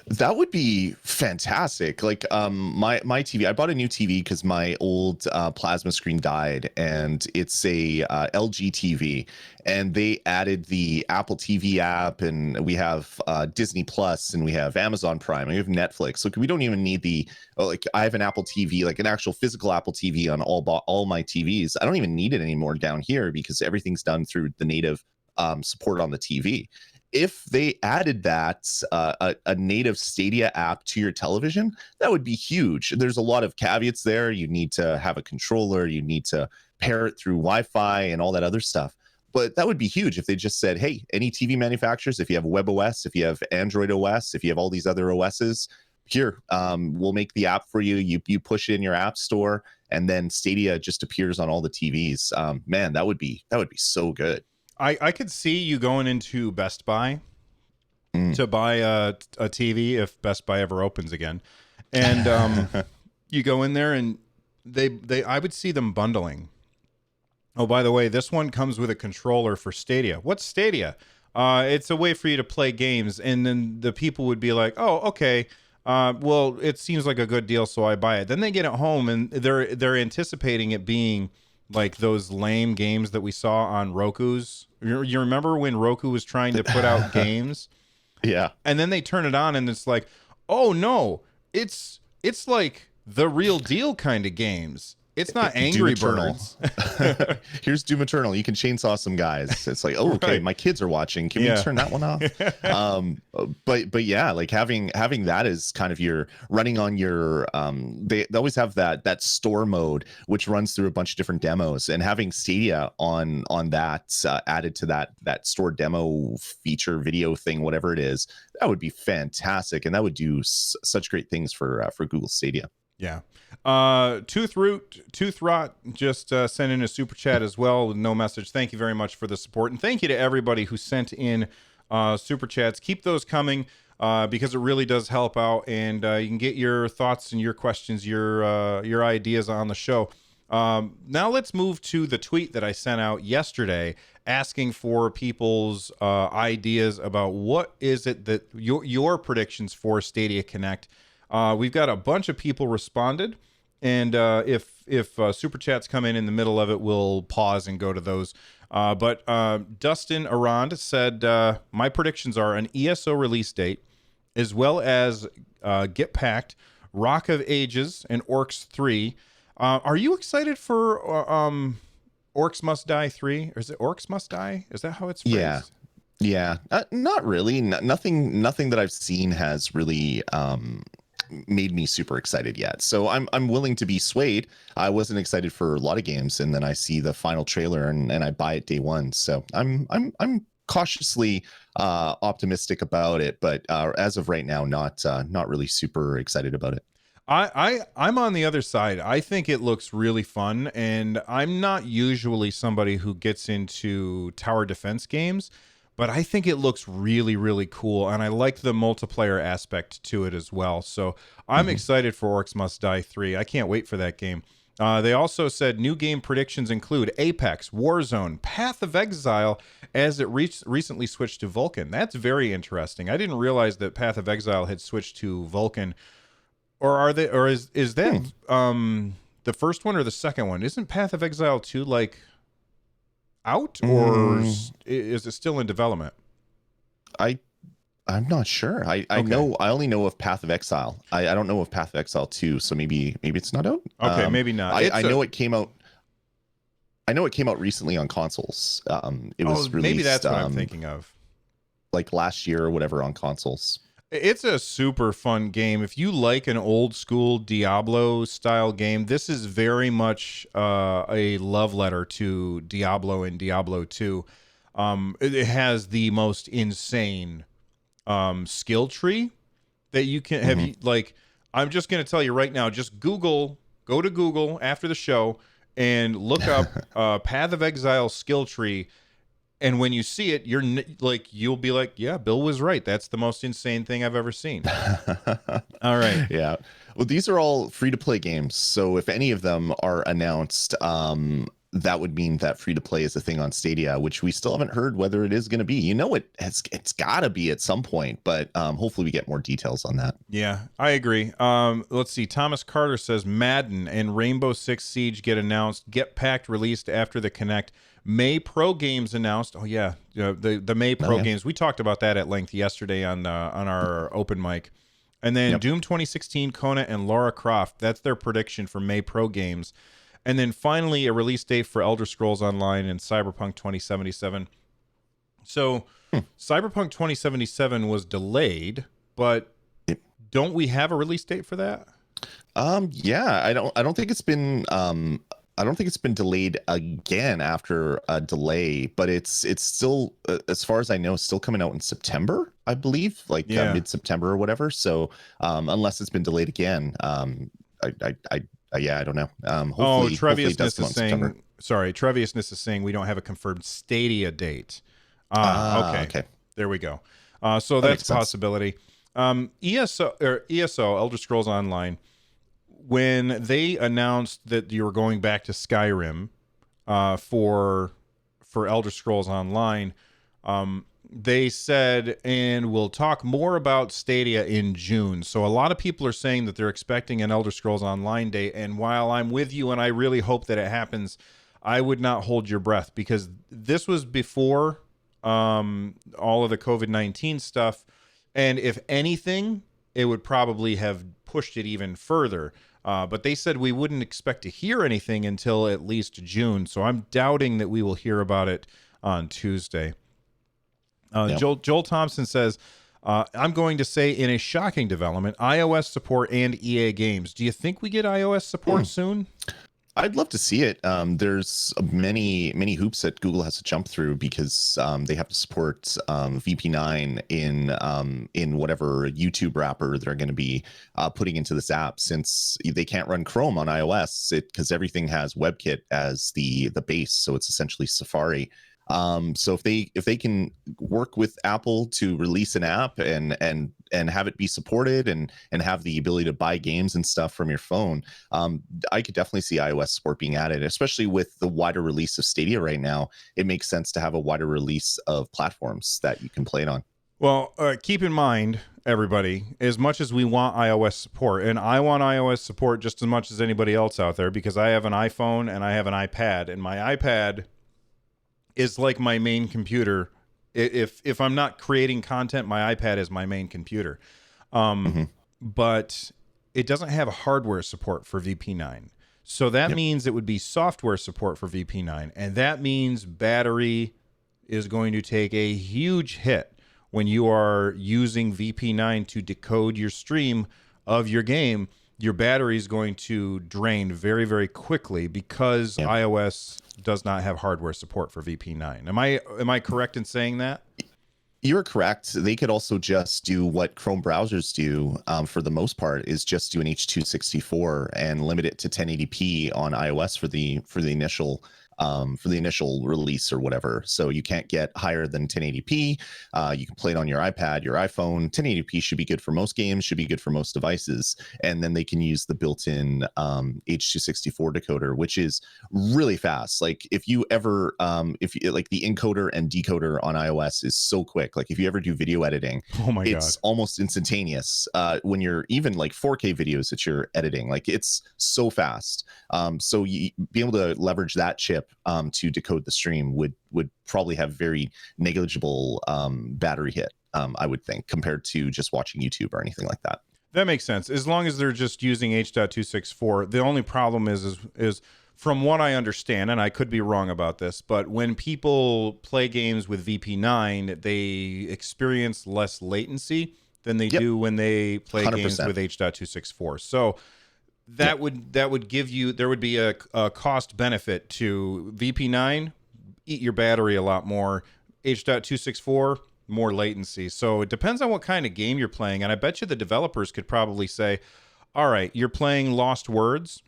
That would be fantastic. Like my TV, I bought a new TV because my old plasma screen died, and it's a LG TV, and they added the Apple TV app, and we have Disney Plus, and we have Amazon Prime, and we have Netflix. So we don't even need like I have an Apple TV, like an actual physical Apple TV on all my TVs. I don't even need it anymore down here because everything's done through the native support on the TV. If they added that a native Stadia app to your television, that would be huge. There's a lot of caveats there. You need to have a controller, you need to pair it through Wi-Fi and all that other stuff. But that would be huge if they just said, hey, any TV manufacturers, if you have WebOS, if you have Android OS, if you have all these other OSs, here, we'll make the app for you. You push it in your app store, and then Stadia just appears on all the TVs. Man, that would be so good. I could see you going into Best Buy to buy a TV if Best Buy ever opens again, and you go in there and they I would see them bundling. Oh, by the way, this one comes with a controller for Stadia. What's Stadia? It's a way for you to play games, and then the people would be like, "Oh, okay. Well, it seems like a good deal, so I buy it." Then they get it home, and they're anticipating it being like those lame games that we saw on Roku's. You remember when Roku was trying to put out games? Yeah. And then they turn it on and it's like, oh no, it's like the real deal kind of games. It's not Angry Birds. Here's Doom Eternal. You can chainsaw some guys. It's like, oh, okay, Right. My kids are watching. Can we turn that one off? But yeah, like having that is kind of your running on your. They always have that store mode, which runs through a bunch of different demos, and having Stadia on that added to that store demo feature video thing, whatever it is, that would be fantastic, and that would do such great things for Google Stadia. Yeah. Tooth Rot just sent in a super chat as well with no message. Thank you very much for the support, and thank you to everybody who sent in super chats. Keep those coming because it really does help out, and you can get your thoughts and your questions, your ideas on the show. Now let's move to the tweet that I sent out yesterday asking for people's ideas about what is it that your predictions for Stadia Connect. We've got a bunch of people responded, and if super chats come in the middle of it, we'll pause and go to those. But Dustin Arand said, my predictions are an ESO release date, as well as Get Packed, Rock of Ages, and Orcs 3. Are you excited for Orcs Must Die 3? Or is it Orcs Must Die? Is that how it's phrased? Yeah. Not really. Nothing that I've seen has really made me super excited yet. So I'm willing to be swayed. I wasn't excited for a lot of games, and then I see the final trailer and I buy it day one. So I'm cautiously optimistic about it, but as of right now, not really super excited about it. I'm on the other side. I think it looks really fun, and I'm not usually somebody who gets into tower defense games, but I think it looks really, really cool, and I like the multiplayer aspect to it as well. So I'm excited for Orcs Must Die 3. I can't wait for that game. They also said new game predictions include Apex, Warzone, Path of Exile, as it recently switched to Vulkan. That's very interesting. I didn't realize that Path of Exile had switched to Vulkan. Or are they? Or is that the first one or the second one? Isn't Path of Exile 2 like out, or is it still in development? I'm not sure. I know. I only know of Path of Exile. I don't know of Path of Exile 2. So maybe it's not out. Okay, maybe not. I know it came out. I know it came out recently on consoles. It was released. Maybe that's what I'm thinking of. Like last year or whatever on consoles. It's a super fun game. If you like an old school Diablo style game, this is very much a love letter to Diablo and Diablo 2. It has the most insane skill tree that you can have. Like, I'm just going to tell you right now, just go to Google after the show and look up Path of Exile skill tree. And when you see it, you'll be like, yeah, Bill was right. That's the most insane thing I've ever seen. All right. Yeah. Well, these are all free to play games. So if any of them are announced, that would mean that free to play is a thing on Stadia, which we still haven't heard whether it is going to be. It's got to be at some point, but hopefully we get more details on that. Yeah, I agree. Let's see. Thomas Carter says Madden and Rainbow Six Siege get announced. Get Packed released after the Connect. May Pro games announced. Oh yeah, the May Pro games. We talked about that at length yesterday on our open mic. And then Doom 2016, Kona, and Lara Croft. That's their prediction for May Pro games. And then finally, a release date for Elder Scrolls Online and Cyberpunk 2077. So Cyberpunk 2077 was delayed, but don't we have a release date for that? Yeah, I don't think it's been delayed again after a delay, but it's still, as far as I know, still coming out in September, I believe, like mid-September or whatever. So unless it's been delayed again, I don't know. Hopefully, Treviousness is saying. Sorry, Treviousness is saying we don't have a confirmed Stadia date. Okay. There we go. So that's a possibility. ESO Elder Scrolls Online, when they announced that you were going back to Skyrim for Elder Scrolls Online, they said, and we'll talk more about Stadia in June. So a lot of people are saying that they're expecting an Elder Scrolls Online date. And while I'm with you and I really hope that it happens, I would not hold your breath, because this was before all of the COVID-19 stuff. And if anything, it would probably have pushed it even further. But they said we wouldn't expect to hear anything until at least June. So I'm doubting that we will hear about it on Tuesday. Joel Thompson says, I'm going to say, in a shocking development, iOS support and EA games. Do you think we get iOS support soon? I'd love to see it. There's many hoops that Google has to jump through, because they have to support VP9 in whatever YouTube wrapper they're going to be putting into this app, since they can't run Chrome on iOS because everything has WebKit as the base. So it's essentially Safari. So if they can work with Apple to release an app and have it be supported and have the ability to buy games and stuff from your phone, I could definitely see iOS support being added, especially with the wider release of Stadia right now. It makes sense to have a wider release of platforms that you can play it on. Well, keep in mind, everybody, as much as we want iOS support, and I want iOS support just as much as anybody else out there, because I have an iPhone and I have an iPad, and my iPad is like my main computer. If I'm not creating content, my iPad is my main computer. But it doesn't have hardware support for VP9. So that means it would be software support for VP9. And that means battery is going to take a huge hit when you are using VP9 to decode your stream of your game. Your battery is going to drain very, very quickly, because iOS does not have hardware support for VP9. Am I correct in saying that? You're correct. They could also just do what Chrome browsers do for the most part, is just do an H.264 and limit it to 1080p on iOS for the initial release or whatever. So you can't get higher than 1080p. You can play it on your iPad, your iPhone. 1080p should be good for most games, should be good for most devices. And then they can use the built-in H.264 decoder, which is really fast. Like if you ever, like the encoder and decoder on iOS is so quick. Like if you ever do video editing, it's almost instantaneous. When you're even like 4K videos that you're editing, like it's so fast. So you be able to leverage that chip to decode the stream would probably have very negligible battery hit, I would think, compared to just watching YouTube or anything like that. That makes sense. As long as they're just using H.264. The only problem is from what I understand, and I could be wrong about this, but when people play games with VP9, they experience less latency than they do when they play 100%. Games with H.264. So that would give you, there would be a cost benefit to VP9, eat your battery a lot more, H.264, more latency. So it depends on what kind of game you're playing. And I bet you the developers could probably say, all right, you're playing Lost Words,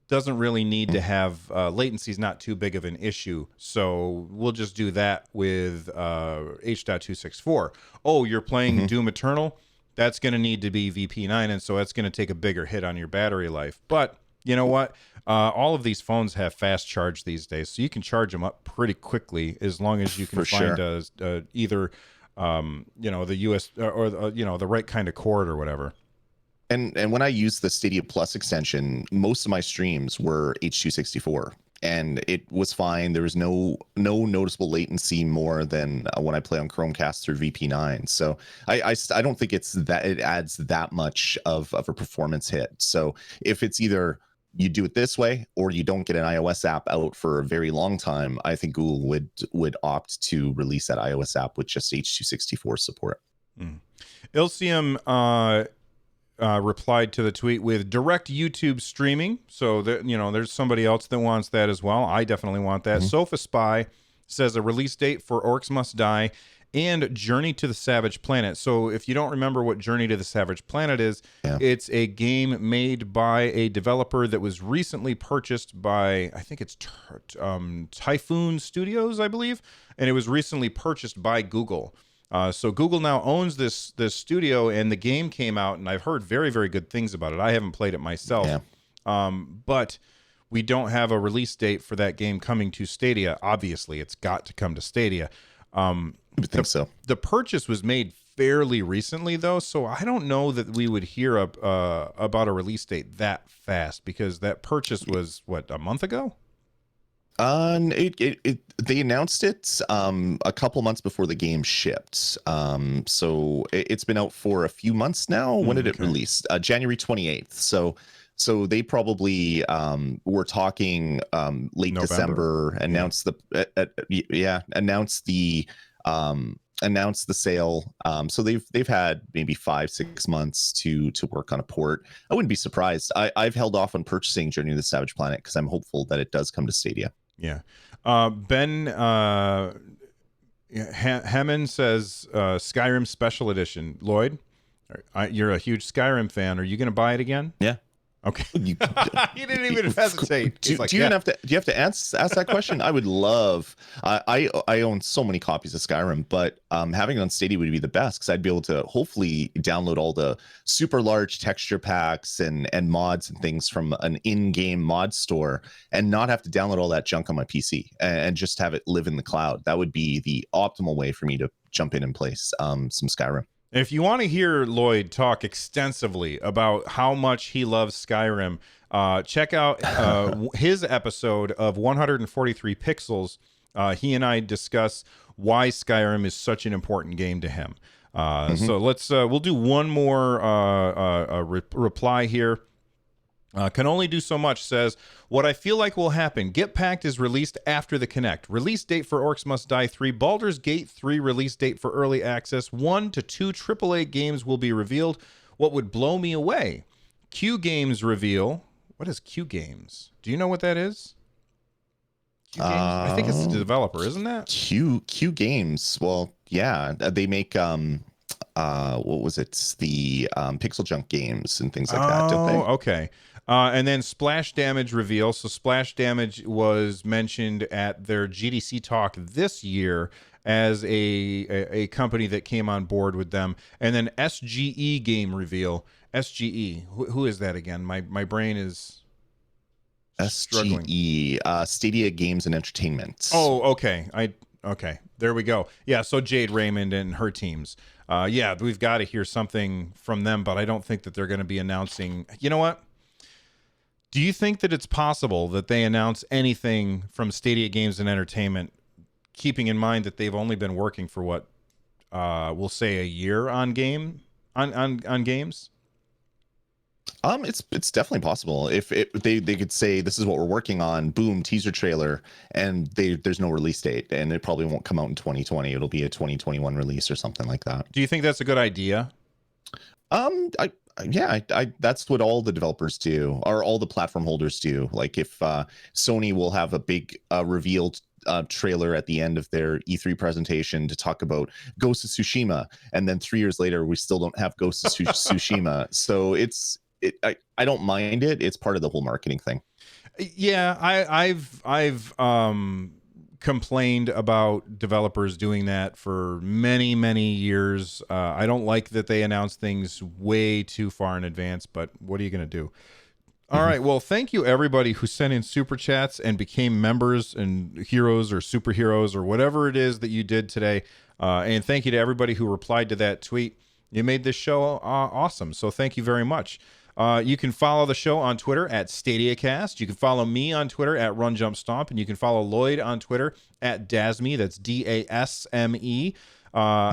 doesn't really need to have latency is not too big of an issue. So we'll just do that with H.264. Oh, you're playing Doom Eternal? That's going to need to be VP9, and so that's going to take a bigger hit on your battery life. But You know what? All of these phones have fast charge these days, so you can charge them up pretty quickly as long as you can find either the US or the right kind of cord or whatever. And when I used the Stadia Plus extension, most of my streams were H.264, and it was fine. There was no noticeable latency more than when I play on Chromecast through VP9. So I don't think it adds that much of a performance hit. So if it's either you do it this way or you don't get an iOS app out for a very long time, I think Google would opt to release that iOS app with just H.264 support. Ilsium replied to the tweet with direct YouTube streaming. So that, there's somebody else that wants that as well. I definitely want that. Sofa Spy says a release date for Orcs Must Die and Journey to the Savage Planet. So if you don't remember what Journey to the Savage Planet is, it's a game made by a developer that was recently purchased by, I think it's Typhoon Studios, I believe, and it was recently purchased by Google. So Google now owns this studio, and the game came out, and I've heard very, very good things about it. I haven't played it myself, but we don't have a release date for that game coming to Stadia. Obviously, it's got to come to Stadia. I think so. The purchase was made fairly recently, though, so I don't know that we would hear about a release date that fast, because that purchase was, a month ago? They announced it a couple months before the game shipped. So it's been out for a few months now. When did it release? January 28th. So they probably were talking late November. December. Announced the sale. So they've had maybe 5-6 months to work on a port. I wouldn't be surprised. I've held off on purchasing Journey to the Savage Planet because I'm hopeful that it does come to Stadia. Yeah. Ben Hammond says Skyrim Special Edition. Lloyd, you're a huge Skyrim fan. Are you going to buy it again? Yeah. Okay. He didn't even hesitate. Do you have to ask that question? I would love. I own so many copies of Skyrim, but having it on Stadia would be the best because I'd be able to hopefully download all the super large texture packs and mods and things from an in-game mod store and not have to download all that junk on my PC and just have it live in the cloud. That would be the optimal way for me to jump in and play some Skyrim. If you want to hear Lloyd talk extensively about how much he loves Skyrim, check out his episode of 143 Pixels. He and I discuss why Skyrim is such an important game to him. So we'll do one more reply here. Can only do so much says, what I feel like will happen. Get Packed is released after the Kinect. Release date for Orcs Must Die 3. Baldur's Gate 3 release date for early access. 1 to 2 AAA games will be revealed. What would blow me away? Q Games reveal. What is Q Games? Do you know what that is? Q Games? I think it's the developer, isn't that? Q Games. Well, yeah, they make what was it? The Pixel Junk games and things like that, don't they? Oh, okay. And then Splash Damage reveal. So Splash Damage was mentioned at their GDC talk this year as a company that came on board with them. And then SGE game reveal. SGE. Who is that again? My brain is struggling. SGE, Stadia Games and Entertainment. Oh, okay. Okay. There we go. Yeah, so Jade Raymond and her teams. Yeah, we've got to hear something from them, but I don't think that they're going to be announcing. You know what? Do you think that it's possible that they announce anything from Stadia Games and Entertainment, keeping in mind that they've only been working for we'll say a year on games? It's definitely possible. If they could say this is what we're working on, boom, teaser trailer, and there's no release date, and it probably won't come out in 2020. It'll be a 2021 release or something like that. Do you think that's a good idea? That's what all the developers do, or all the platform holders do. Like if Sony will have a big revealed trailer at the end of their E3 presentation to talk about Ghost of Tsushima, and then 3 years later we still don't have Ghost of Tsushima. So I don't mind it. It's part of the whole marketing thing. Yeah, I've complained about developers doing that for many, many years. I don't like that they announce things way too far in advance, but what are you going to do? All right. Well, thank you everybody who sent in super chats and became members and heroes or superheroes or whatever it is that you did today. And thank you to everybody who replied to that tweet. You made this show awesome. So thank you very much. You can follow the show on Twitter at Stadiacast. You can follow me on Twitter at Run Jump Stomp, and you can follow Lloyd on Twitter at Dasme. That's DASME.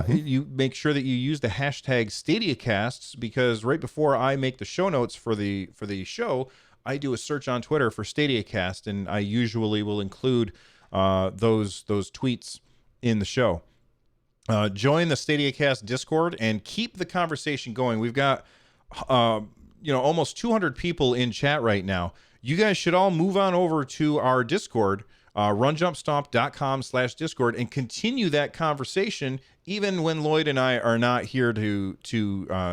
You make sure that you use the hashtag Stadiacasts, because right before I make the show notes for the show, I do a search on Twitter for Stadiacast, and I usually will include those tweets in the show. Join the Stadiacast Discord and keep the conversation going. We've got almost 200 people in chat right now. You guys should all move on over to our Discord, runjumpstomp.com/Discord, and continue that conversation even when Lloyd and I are not here to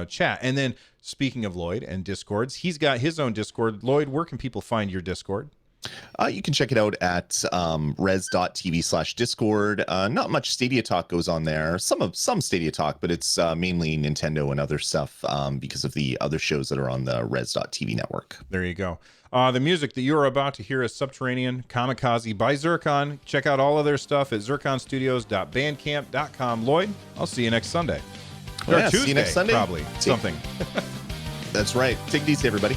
chat. And then, speaking of Lloyd and Discords, he's got his own Discord. Lloyd, where can people find your Discord? You can check it out at res.tv/Discord. Not much Stadia talk goes on there. Some Stadia talk, but it's mainly Nintendo and other stuff because of the other shows that are on the res.tv network. There you go. The music that you are about to hear is Subterranean Kamikaze by Zircon. Check out all of their stuff at zirconstudios.bandcamp.com. Lloyd, I'll see you next Sunday. Or Tuesday, see you next Sunday. Probably. Something. That's right. Take it easy, everybody.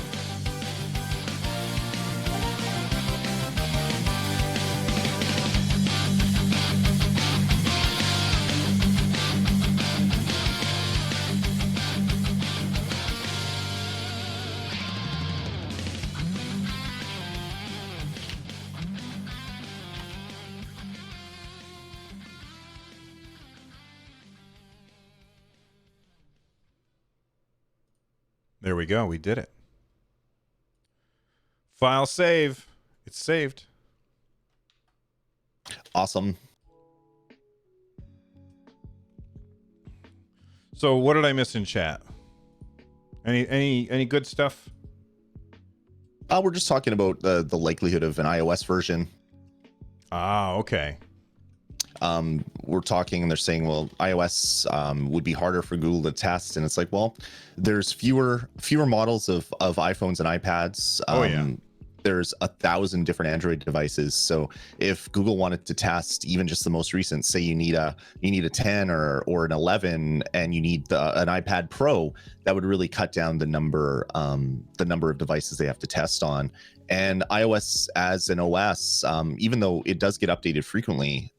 There we go. We did it. File save. It's saved. Awesome. So what did I miss in chat? Any good stuff? We're just talking about the likelihood of an iOS version. Ah, okay. We're talking and they're saying, well, iOS would be harder for Google to test, and it's like, well, there's fewer models of iPhones and iPads. There's 1,000 different Android devices. So if Google wanted to test even just the most recent, say you need a 10 or an 11, and you need an iPad Pro, that would really cut down the number of devices they have to test on. And iOS as an OS, even though it does get updated frequently,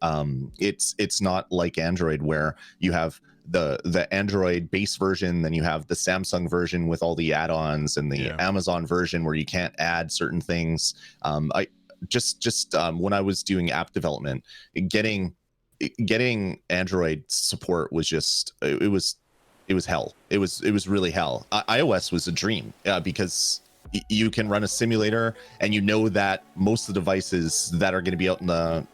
it's not like Android, where you have the Android base version, then you have the Samsung version with all the add-ons, and the Amazon version where you can't add certain things. I just when I was doing app development, getting Android support was just it was hell. It was really hell. iOS was a dream because you can run a simulator, and you know that most of the devices that are going to be out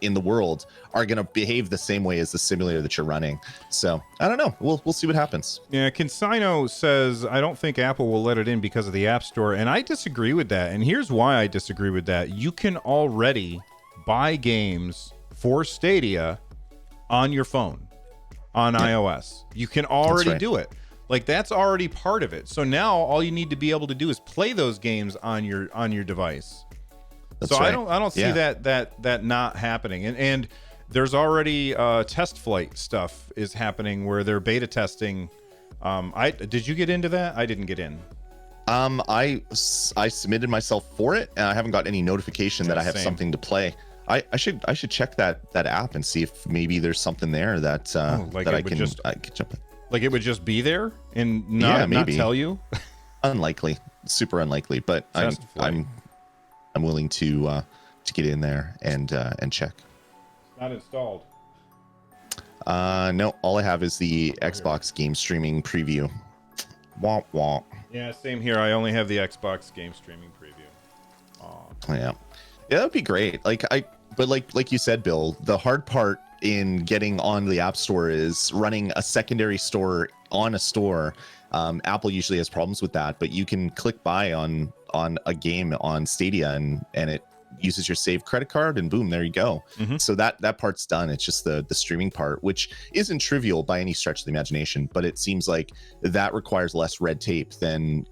in the world are going to behave the same way as the simulator that you're running. So I don't know. We'll see what happens. Yeah, Consino says, I don't think Apple will let it in because of the App Store, and I disagree with that. And here's why I disagree with that. You can already buy games for Stadia on your phone on iOS. You can already do it. Like, that's already part of it. So now all you need to be able to do is play those games on your device. That's so right. I don't see that not happening. And there's already test flight stuff is happening where they're beta testing. Did you get into that? I didn't get in. I submitted myself for it, and I haven't got any notification that I have something to play. I should check that app and see if maybe there's something there that I can jump in. Like it would just be there and not tell you? Unlikely, super unlikely. But I'm willing to get in there and check. It's not installed. No, all I have is the Xbox game streaming preview. Womp womp. Yeah, same here. I only have the Xbox game streaming preview. Oh yeah, that'd be great. But like you said, Bill, the hard part in getting on the App Store is running a secondary store on a store. Apple usually has problems with that, but you can click buy on a game on Stadia and it uses your saved credit card, and boom, there you go. Mm-hmm. So that part's done. It's just the streaming part, which isn't trivial by any stretch of the imagination, but it seems like that requires less red tape than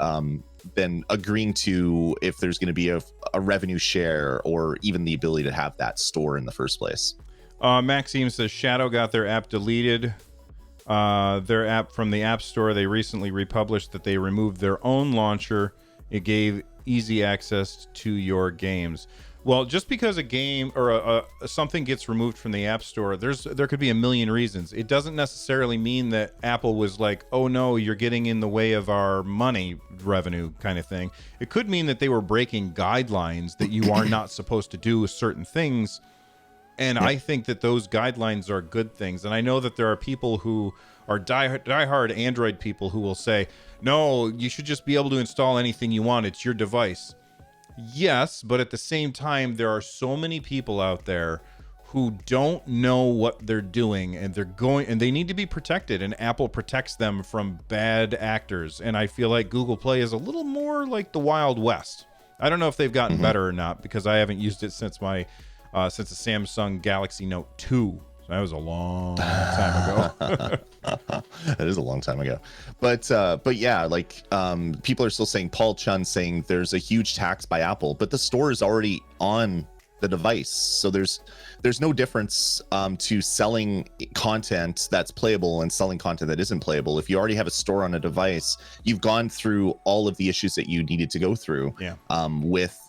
than agreeing to if there's going to be a revenue share or even the ability to have that store in the first place. Maxime says Shadow got their app deleted. Their app from the App Store. They recently republished that they removed their own launcher. It gave easy access to your games. Well, just because a game or something gets removed from the App Store, there could be a million reasons. It doesn't necessarily mean that Apple was like, oh no, you're getting in the way of our money revenue kind of thing. It could mean that they were breaking guidelines that you are not supposed to do certain things. And I think that those guidelines are good things. And I know that there are people who are diehard Android people who will say, no, you should just be able to install anything you want. It's your device. Yes, but at the same time, there are so many people out there who don't know what they're doing, and they need to be protected, and Apple protects them from bad actors. And I feel like Google Play is a little more like the Wild West. I don't know if they've gotten better or not, because I haven't used it since the Samsung Galaxy Note 2. So that was a long time ago. That is a long time ago. But yeah, like people are still saying, Paul Chun saying there's a huge tax by Apple, but the store is already on the device. So there's no difference to selling content that's playable and selling content that isn't playable. If you already have a store on a device, you've gone through all of the issues that you needed to go through. Yeah.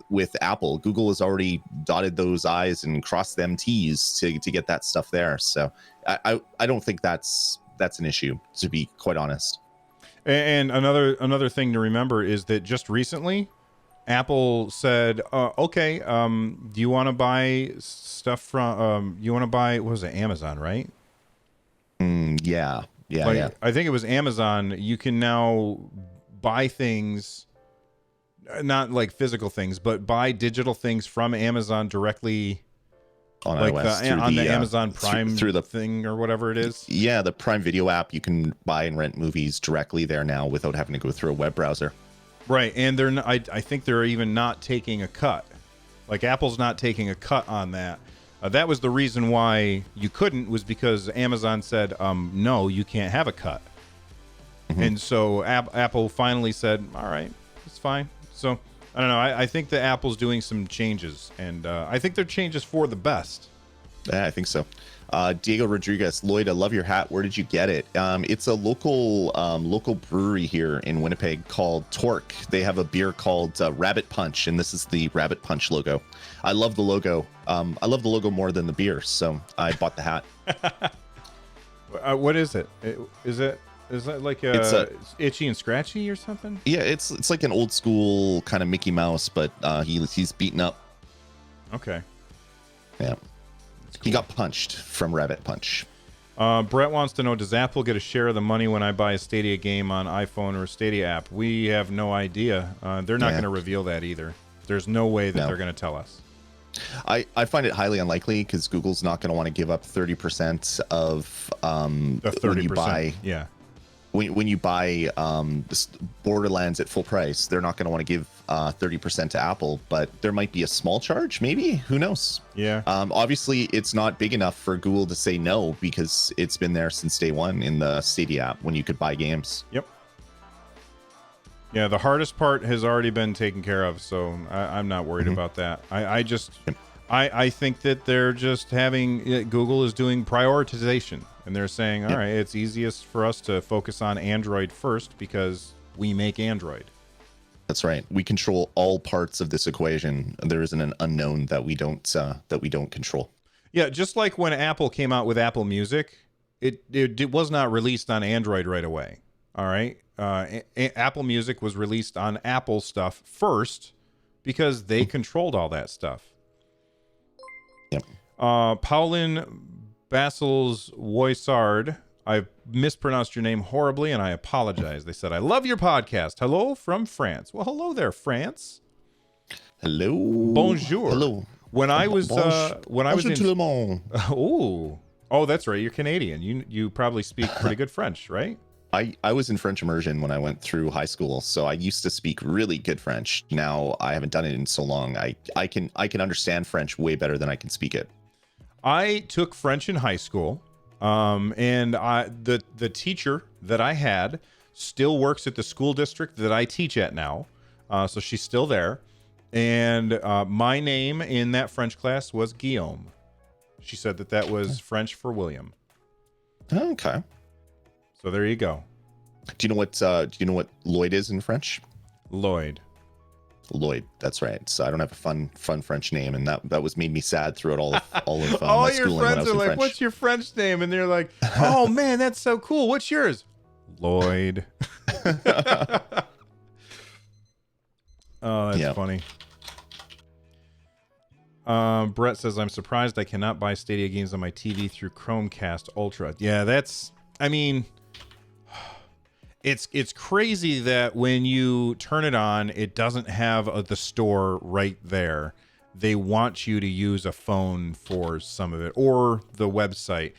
With Apple. Google has already dotted those I's and crossed them T's to get that stuff there. So I don't think that's an issue, to be quite honest. And another thing to remember is that just recently, Apple said, okay, do you want to buy stuff from, what was it, Amazon, right? Yeah. I think it was Amazon. You can now buy things, not like physical things, but buy digital things from Amazon directly on like iOS the Amazon Prime through the thing or whatever it is. Yeah, the Prime Video app. You can buy and rent movies directly there now without having to go through a web browser. Right, and they're not, I think they're even not taking a cut. Like Apple's not taking a cut on that. That was the reason why you couldn't, was because Amazon said, no, you can't have a cut. And so Apple finally said, all right, it's fine. So I don't know. I think that Apple's doing some changes, and I think they're changes for the best. Yeah, I think so. Diego Rodriguez, Lloyd, I love your hat. Where did you get it? It's a local brewery here in Winnipeg called Torque. They have a beer called Rabbit Punch, and this is the Rabbit Punch logo. I love the logo. I love the logo more than the beer, so I bought the hat. What is it? Is that like it's Itchy and Scratchy or something? Yeah, it's like an old school kind of Mickey Mouse, but he's beaten up. Okay. Yeah. He got punched from Rabbit Punch. Brett wants to know, does Apple get a share of the money when I buy a Stadia game on iPhone or Stadia app? We have no idea. They're not going to reveal that either. There's no way that they're going to tell us. I find it highly unlikely because Google's not going to want to give up 30% of the 30%. When you buy, yeah. When you buy Borderlands at full price, they're not going to want to give 30% to Apple, but there might be a small charge, maybe. Who knows? Yeah. Obviously, it's not big enough for Google to say no because it's been there since day one in the Stadia app when you could buy games. Yep. Yeah, the hardest part has already been taken care of, so I'm not worried about that. I think that they're just Google is doing prioritization, and they're saying, all right, it's easiest for us to focus on Android first because we make Android. That's right. We control all parts of this equation. There isn't an unknown that we don't control. Yeah, just like when Apple came out with Apple Music, it was not released on Android right away. All right, Apple Music was released on Apple stuff first because they controlled all that stuff. Yep. Paulin Basils Woisard, I mispronounced your name horribly, and I apologize. They said, I love your podcast. Hello from France. Well, hello there, France. Hello. Bonjour. Hello. When I was in... Oh, that's right. You're Canadian. You probably speak pretty good French, right? I was in French immersion when I went through high school, so I used to speak really good French. Now I haven't done it in so long. I can understand French way better than I can speak it. I took French in high school, and the teacher that I had still works at the school district that I teach at now. So she's still there. And my name in that French class was Guillaume. She said that was French for William. Okay. So there you go. Do you know what Lloyd is in French? Lloyd. Lloyd, that's right. So I don't have a fun French name, and that was made me sad throughout all of All my your schooling when I friends was are in like, French. "What's your French name?" And they're like, "Oh man, that's so cool. What's yours?" Lloyd. Oh, that's funny. Brett says, "I'm surprised I cannot buy Stadia games on my TV through Chromecast Ultra." Yeah, it's crazy that when you turn it on, it doesn't have the store right there. They want you to use a phone for some of it, or the website.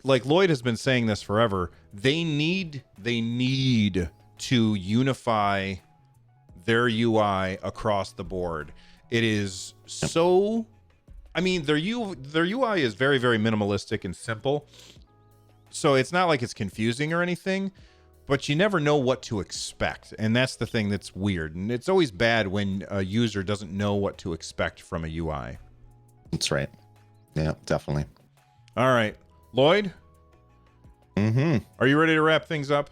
Like Lloyd has been saying this forever. They need to unify their UI across the board. It is so, I mean, their UI is very, very minimalistic and simple. So it's not like it's confusing or anything, but you never know what to expect. And that's the thing that's weird. And it's always bad when a user doesn't know what to expect from a UI. That's right. Yeah, definitely. All right. Lloyd? Are you ready to wrap things up?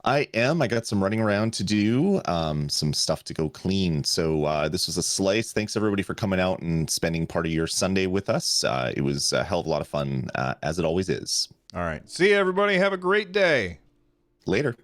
I am. I got some running around to do, some stuff to go clean. So this was a slice. Thanks everybody for coming out and spending part of your Sunday with us. It was a hell of a lot of fun, as it always is. All right. See you, everybody. Have a great day. Later.